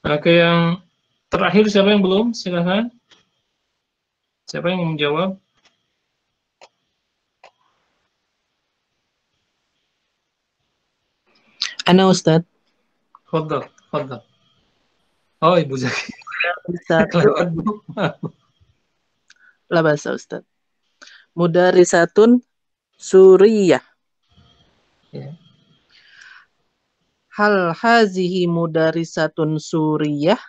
Oke, yang terakhir siapa yang belum? Silakan. Siapa yang mau menjawab? Ana Ustadz. Fadhal, fadhal. Oh, Ibu Zaki. Ustadz. Lewat, Bu. La basa Ustadz. Mudarisatun Suriyah. Ya. Hal hazihi mudarisatun Suriyah?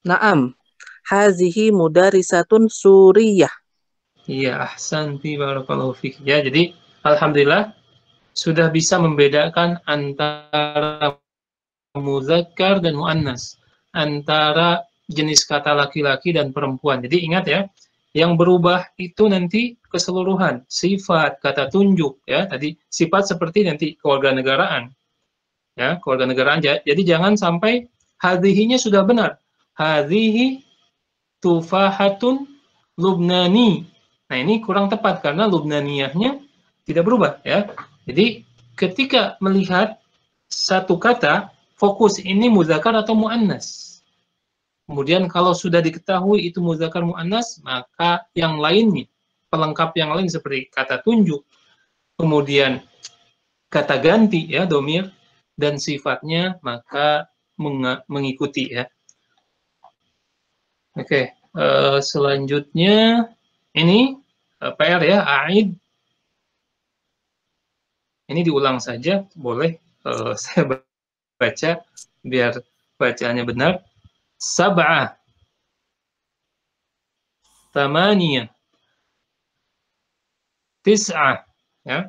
Naam. Hazihi mudarisatun Suriyah. Iya, ahsanti, barakallahu fiki. Ya, jadi alhamdulillah sudah bisa membedakan antara muzakkar dan muannas, antara jenis kata laki-laki dan perempuan. Jadi ingat ya, yang berubah itu nanti keseluruhan, sifat, kata tunjuk ya. Tadi sifat seperti nanti kewarganegaraan. Ya, kewarganegaraan. Jadi jangan sampai hadhihinya sudah benar. Hadhihi tufahatun Lubnani. Nah, ini kurang tepat karena Lubnaniyahnya tidak berubah ya. Jadi ketika melihat satu kata, fokus ini muzakkar atau muannas. Kemudian kalau sudah diketahui itu muzakkar muannas, maka yang lainnya, pelengkap yang lain seperti kata tunjuk, kemudian kata ganti ya, domir, dan sifatnya maka mengikuti ya. Oke, selanjutnya ini PR ya, Aid. Ini diulang saja, boleh saya baca biar bacaannya benar. Sab'ah, Tamaniyah, Tis'ah, ya.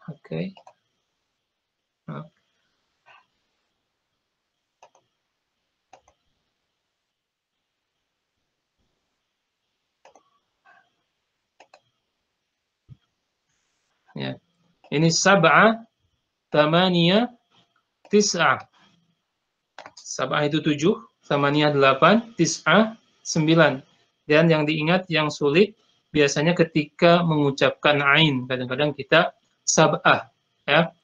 Oke. Ya. Ini sab'ah, tamaniyah, tis'ah. Sab'ah itu 7, tamaniyah 8, tis'ah 9. Dan yang diingat yang sulit biasanya ketika mengucapkan ain, kadang-kadang kita sab'ah ya.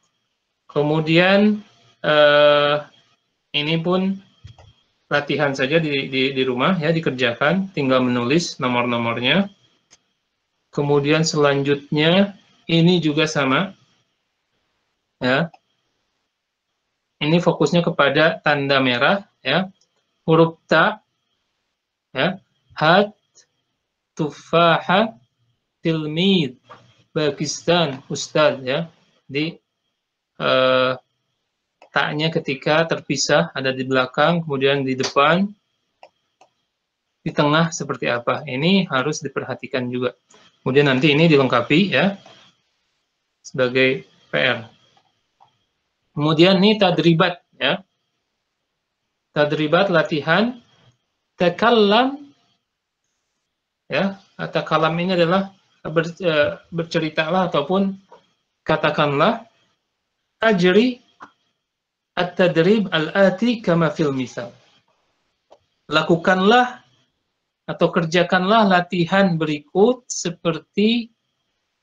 Kemudian ini pun latihan saja di rumah ya, dikerjakan, tinggal menulis nomor-nomornya. Kemudian selanjutnya ini juga sama ya. Ini fokusnya kepada tanda merah ya. Huruf ta ya. Hat, tufaha, tilmid, Pakistan, ustad ya. Di taknya ketika terpisah ada di belakang, kemudian di depan, di tengah seperti apa. Ini harus diperhatikan juga. Kemudian nanti ini dilengkapi ya sebagai PR. Kemudian ini tadribat ya. Tadribat latihan takallam ya. Takallam ini adalah berceritalah ataupun katakanlah ajri at-tadrib al-ati kama fil misal. Lakukanlah atau kerjakanlah latihan berikut seperti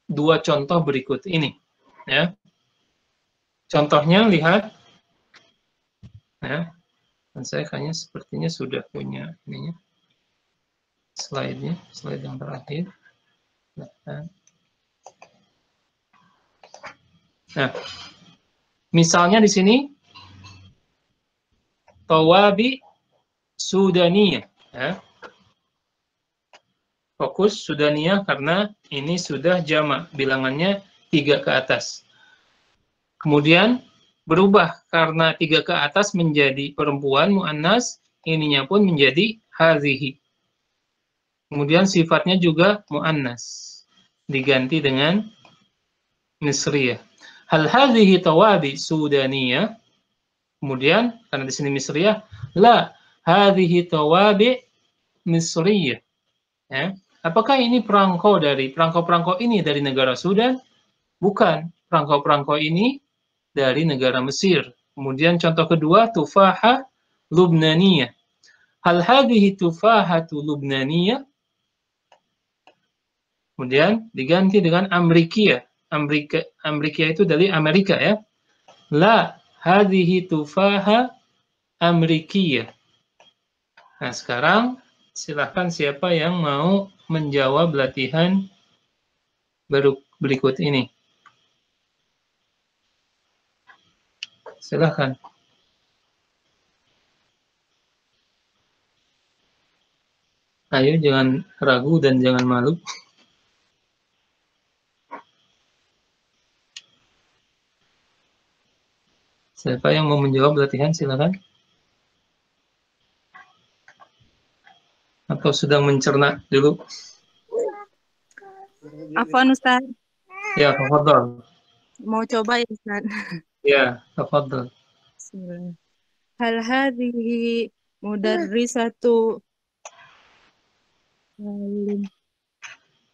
dua contoh berikut ini ya. Contohnya lihat ya. Dan saya kayaknya sepertinya sudah punya ininya, slide-nya, slide yang terakhir. Nah, misalnya di sini tawabi Sudaniyah ya. Fokus Sudaniyah karena ini sudah jamak, bilangannya 3 ke atas. Kemudian berubah karena 3 ke atas menjadi perempuan muannas, ininya pun menjadi hazihi. Kemudian sifatnya juga muannas, diganti dengan misriyah. Hal hadhihi tawabi sudaniyah. Kemudian karena di sini misriyah, la hadhihi tawabi misriyah. Ya. Apakah ini perangko-perangko ini dari negara Sudan? Bukan, perangko-perangko ini dari negara Mesir. Kemudian contoh kedua, tufaha lubnaniyah. Hal hadhihi tufahatu lubnaniyah? Kemudian diganti dengan amrikiyah. Amrikiyah itu dari Amerika ya. La hadhihi tufaha amrikiyah. Nah, sekarang silahkan siapa yang mau menjawab latihan berikut ini. Silahkan. Ayo, jangan ragu dan jangan malu. Siapa yang mau menjawab latihan, silakan. Atau sedang mencerna dulu? Afwan Ustaz, Ya, tafadhal. mau coba ya Ustaz? Ya, tafadhal. Bismillah. Hal hadhihi mudarrisatu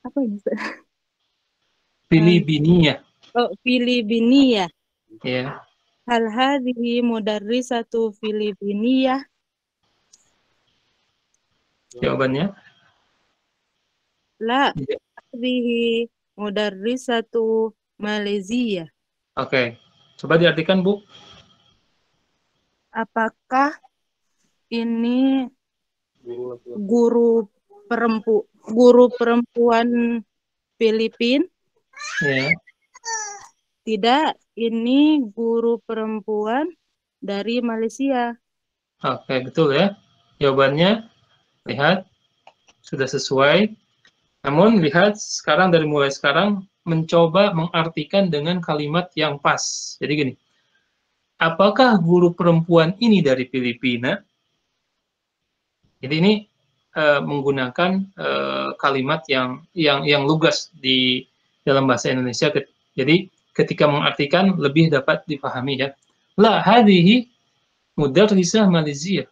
apa ini Ustaz? Filipiniyah. Oh, Filipiniyah. Ya. Hal hadhihi mudarrisatu Filipiniyah? Jawabannya? La, Ya. hadhihi mudarrisatu Malaysia. Oke. Coba diartikan, Bu. Apakah ini guru perempuan Filipina? Ya. Tidak, ini guru perempuan dari Malaysia. Oke, betul ya. Jawabannya, lihat, sudah sesuai. Namun, lihat, mulai sekarang, mencoba mengartikan dengan kalimat yang pas. Jadi gini, apakah guru perempuan ini dari Filipina? Jadi ini menggunakan kalimat yang lugas di dalam bahasa Indonesia. Jadi ketika mengartikan lebih dapat dipahami ya. La hadhihi mudarrisah Malaysia.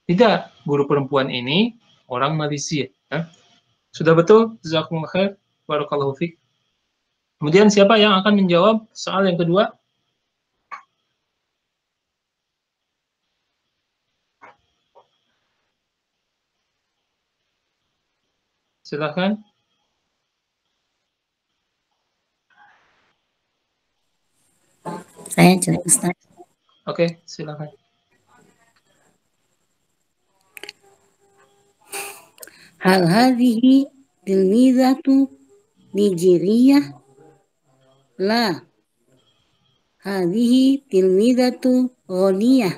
Tidak, guru perempuan ini orang Malaysia. Ya. Sudah betul? Jazakumullah khair. Barakallahu fiik. Kemudian siapa yang akan menjawab soal yang kedua? Silakan. Saya coba Ustaz. Oke, silakan. Hal hadhihi tilmizatu Nigeria? La. Hadhihi tilmizatu Ghaniyah.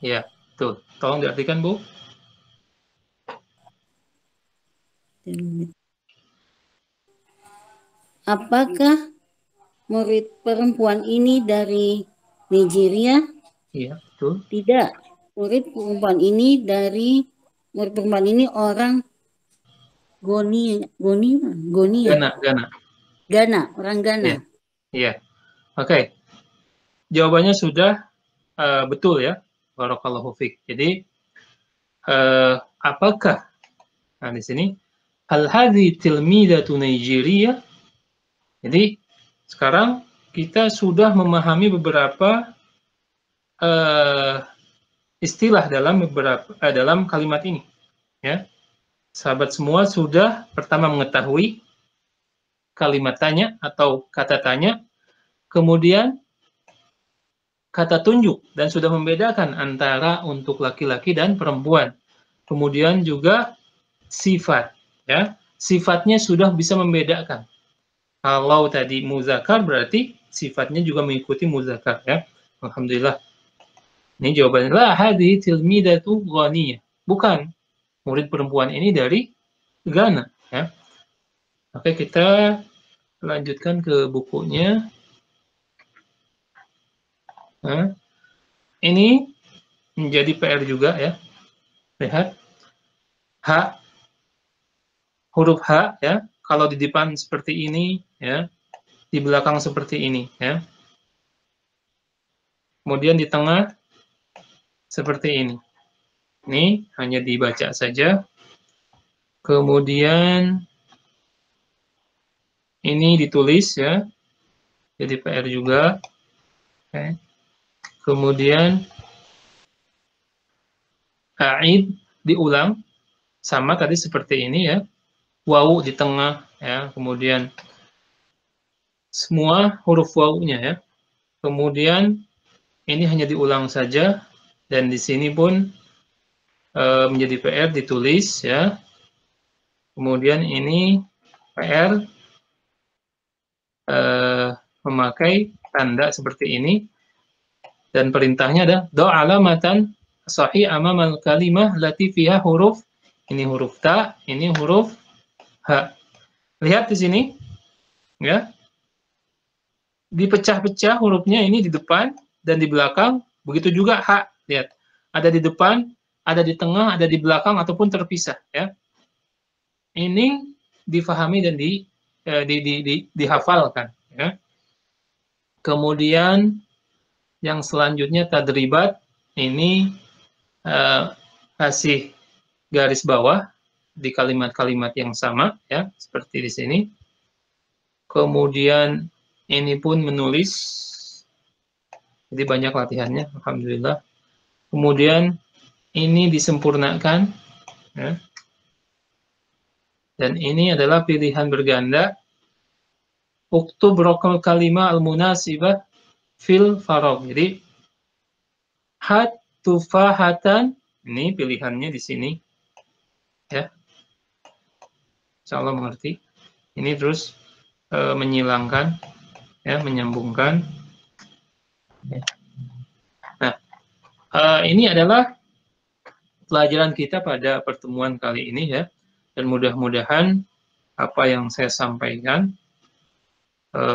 Ya, tuh. Tolong diartikan, Bu. Apakah murid perempuan ini dari Nigeria? Iya, betul. Tidak. Murid perempuan ini orang Ghana, orang Ghana. Iya. Iya. Oke. Jawabannya sudah betul ya. Barakallahu fiik. Jadi apakah di sini hal hadhi tilmidatu Nigeria? Jadi sekarang kita sudah memahami beberapa istilah dalam kalimat ini ya. Sahabat semua sudah pertama mengetahui kalimat tanya atau kata tanya, kemudian kata tunjuk dan sudah membedakan antara untuk laki-laki dan perempuan. Kemudian juga sifat ya. Sifatnya sudah bisa membedakan. Kalau tadi muzakkar berarti sifatnya juga mengikuti muzakkar ya. Alhamdulillah. Ini jawabannya la hadhihi tilmidatu Ghaniyah. Bukan. Murid perempuan ini dari Ghana ya. Oke, kita lanjutkan ke bukunya. Nah, ini menjadi PR juga ya. Lihat. Ha huruf H ya, kalau di depan seperti ini ya, di belakang seperti ini ya. Kemudian di tengah seperti ini. Ini hanya dibaca saja. Kemudian ini ditulis ya. Jadi PR juga. Oke. Kemudian a'id diulang sama tadi seperti ini ya. Wawu di tengah ya, kemudian semua huruf wawunya ya. Kemudian ini hanya diulang saja dan di sini pun menjadi PR ditulis ya. Kemudian ini PR memakai tanda seperti ini dan perintahnya ada do alamatan sahih amamal kalimah lati fiha huruf, ini huruf ta, ini huruf H. Lihat di sini ya, dipecah-pecah hurufnya ini di depan dan di belakang, begitu juga H. Lihat, ada di depan, ada di tengah, ada di belakang ataupun terpisah ya. Ini difahami dan dihafalkan ya. Kemudian yang selanjutnya tadribat, ini kasih garis bawah di kalimat-kalimat yang sama ya, seperti di sini. Kemudian ini pun menulis, jadi banyak latihannya, alhamdulillah. Kemudian ini disempurnakan ya. Dan ini adalah pilihan berganda. Uktub raqal kalimah al-munasibah fil faragh. Jadi hat tufahatan, ini pilihannya di sini ya. Insyaallah mengerti. Ini terus menyilangkan ya, menyambungkan. Nah, ini adalah pelajaran kita pada pertemuan kali ini ya. Dan mudah-mudahan apa yang saya sampaikan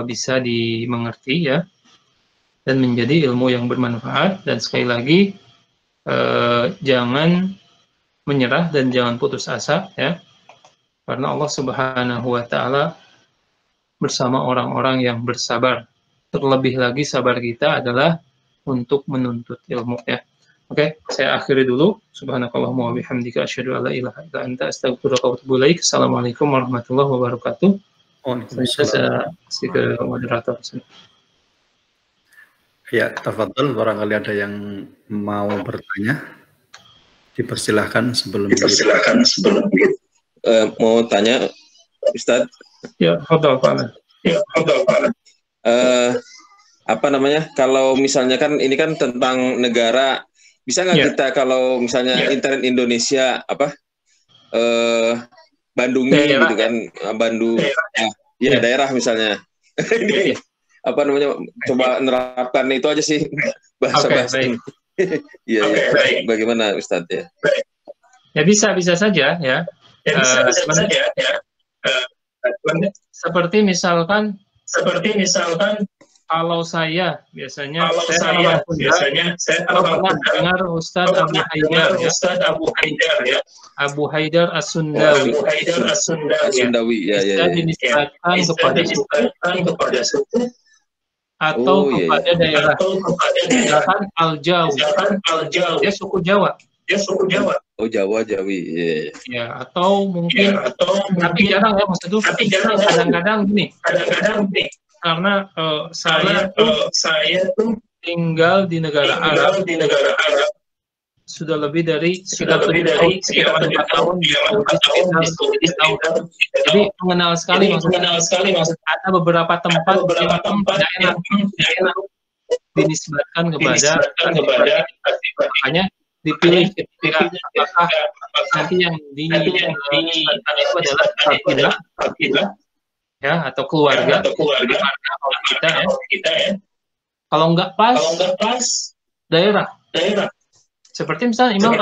bisa dimengerti ya, dan menjadi ilmu yang bermanfaat. Dan sekali lagi jangan menyerah dan jangan putus asa ya, karena Allah Subhanahu wa Ta'ala bersama orang-orang yang bersabar. Terlebih lagi sabar kita adalah untuk menuntut ilmu ya. Oke, saya akhiri dulu. Subhanakallahumma wa bihamdika asyhadu an la ilaha illa anta astaghfiruka wa atubu ilaik. Assalamualaikum warahmatullahi wabarakatuh. Saya kasih ke moderator. Ya, tafadhol, barangkali ada yang mau bertanya. Dipersilahkan sebelum mau tanya Ustadz. Ya, tafadhol Pak. Ya, tafadhol Pak. Apa namanya? Kalau misalnya kan ini kan tentang negara, bisa nggak kita kalau misalnya internet Indonesia apa Bandungnya gitu kan, Bandung, daerah misalnya. Ini apa namanya? Coba nerapkan itu aja sih bahasa-bahasa ini. Iya, bagaimana Ustadz ya? Ya bisa saja ya. Seperti misalkan kalau saya biasanya saya pernah dengar Ustadz Abu Haidar ya. Abu Haidar As-Sundawi. Ya. Bisa dinisbatkan kepada suku atau kepada daerah. Misalkan Al-Jawi. Dia suku Jawa. Oh, Jawi. Ya, atau mungkin tapi jarang ya, maksud itu kadang-kadang gini. Karena saya tuh tinggal di negara Arab sudah lebih dari sekitar 7 tahun. Jadi mengenal sekali maksudnya. Ada beberapa tempat yang tidak enak dinisbatkan kepada makanya dipilih ketika apakah nanti yang dinisbatkan itu adalah kabilah ya atau keluarga kita ya. Kalau nggak pas daerah. Seperti misalnya Imam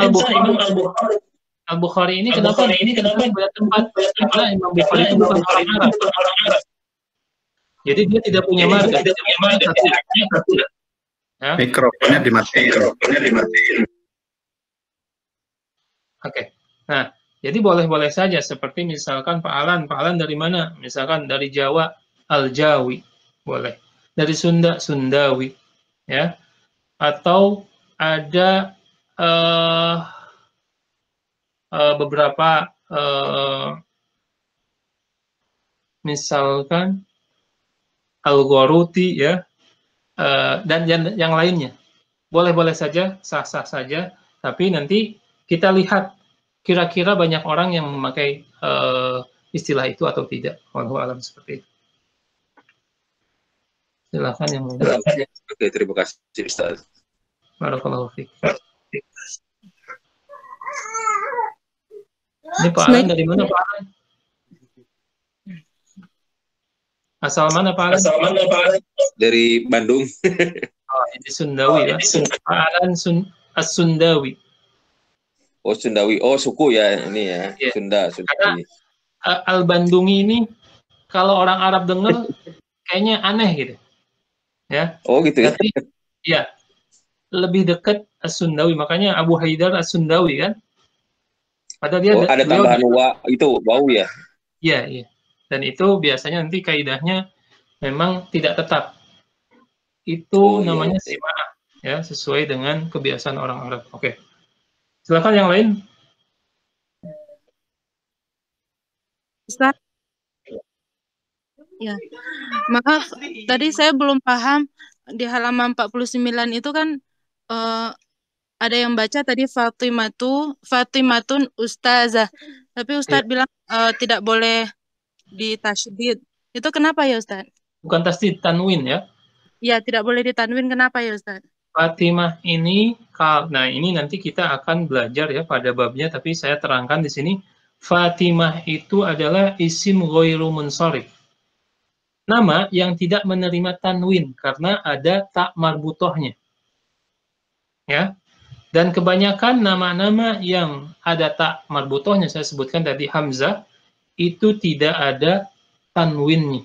Al-Bukhari ini kenapa pada tempat karena Imam Bukhari itu bukan orang Arab. Jadi dia tidak punya marga. Ya. Mikrofonnya dimatiin. Oke. Nah, Jadi boleh-boleh saja, seperti misalkan Pak Alan dari mana? Misalkan dari Jawa, Al-Jawi, boleh. Dari Sunda, Sundawi, ya. Atau ada beberapa misalkan Al-Gharuti, ya, dan yang lainnya. Boleh-boleh saja, sah-sah saja, tapi nanti kita lihat kira-kira banyak orang yang memakai istilah itu atau tidak. Wallahu a'lam seperti itu. Silakan yang lain. Oke, terima kasih Ustaz. Barakallahu fiik. Ini Pak Alan dari mana Pak Alan? Asal mana Pak Alan? Dari Bandung. Oh, ini Sundawi ya. Pak Alan As-Sundawi. Oh, Sundawi. Oh, suku ya ini ya. Yeah. Sundawi. Al-Bandungi ini kalau orang Arab dengar kayaknya aneh gitu. Ya. Oh, gitu ya. Tapi ya lebih dekat As-Sundawi, makanya Abu Haidar As-Sundawi kan. Padahal dia ada tambahan wa itu wau ya. Iya, iya. Dan itu biasanya nanti kaidahnya memang tidak tetap. Itu namanya sima'ah, ya, sesuai dengan kebiasaan orang Arab. Oke. Silakan yang lain. Ustaz. Ya. Maaf, tadi saya belum paham di halaman 49 itu kan ada yang baca tadi Fatimatun Ustazah. Tapi Ustaz bilang tidak boleh ditasydid. Itu kenapa ya Ustaz? Bukan tasydid, tanwin ya. Ya, tidak boleh ditanwin. Kenapa ya Ustaz? Fatimah ini, nah ini nanti kita akan belajar ya pada babnya, tapi saya terangkan di sini. Fatimah itu adalah isim ghairu munsharif. Nama yang tidak menerima tanwin karena ada tak marbutohnya. Ya. Dan kebanyakan nama-nama yang ada tak marbutohnya, saya sebutkan tadi Hamzah, itu tidak ada tanwinnya.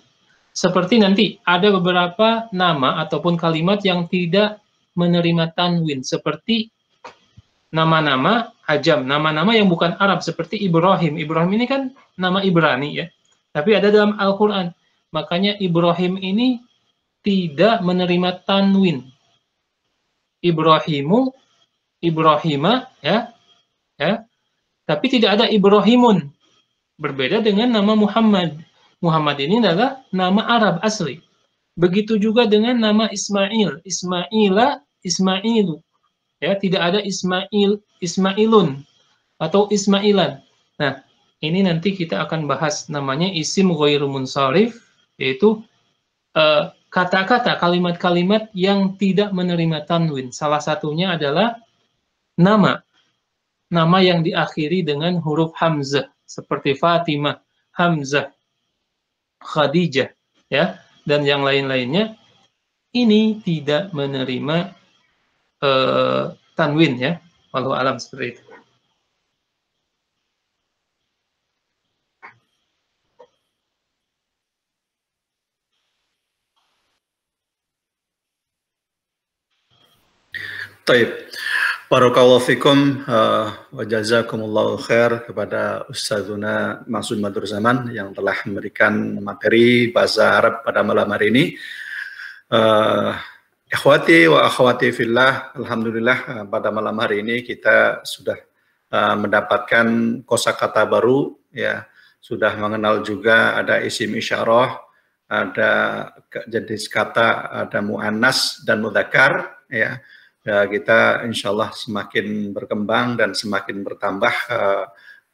Seperti nanti ada beberapa nama ataupun kalimat yang tidak menerima tanwin, seperti nama-nama ajam, nama-nama yang bukan Arab, seperti Ibrahim. Ibrahim ini kan nama Ibrani ya, tapi ada dalam Al-Quran. Makanya Ibrahim ini tidak menerima tanwin. Ibrahima, ya, tapi tidak ada Ibrahimun. Berbeda dengan nama Muhammad. Muhammad ini adalah nama Arab asli. Begitu juga dengan nama Ismail. Ismailu. Ya, tidak ada Ismailun atau Ismailan. Nah, ini nanti kita akan bahas namanya isim ghairu munsharif, yaitu kata-kata, kalimat-kalimat yang tidak menerima tanwin. Salah satunya adalah nama yang diakhiri dengan huruf hamzah, seperti Fatimah, Hamzah, Khadijah, ya, dan yang lain-lainnya. Ini tidak menerima tanwin, ya. Wallahu a'lam seperti itu. Taib. Barakallahu fikum wa jazakumullahu khair kepada Ustazuna Maksud Matur Zaman yang telah memberikan materi bahasa Arab pada malam hari ini. Ikhwati wa akhwati fillah, alhamdulillah pada malam hari ini kita sudah mendapatkan kosakata baru, ya, sudah mengenal juga ada isim isyarah, ada jenis kata, ada muannas dan mudzakkar, ya. Kita insya Allah semakin berkembang dan semakin bertambah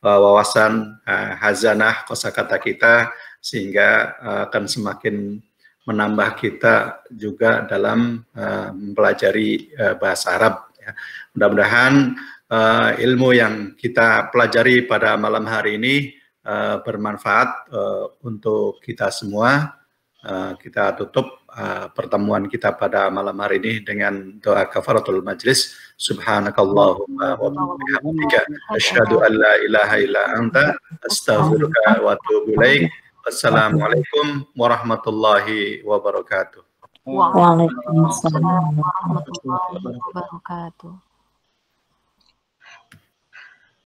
wawasan hazanah kosakata kita, sehingga akan semakin menambah kita juga dalam mempelajari bahasa Arab. Ya. Mudah-mudahan ilmu yang kita pelajari pada malam hari ini bermanfaat untuk kita semua. Kita tutup pertemuan kita pada malam hari ini dengan doa kafaratul majlis. Subhanakallahumma wa bihamdika asyhadu an la ilaha illa anta astaghfiruka wa atubu ilaik. Wassalamualaikum warahmatullahi wabarakatuh. Waalaikumsalam warahmatullahi wabarakatuh.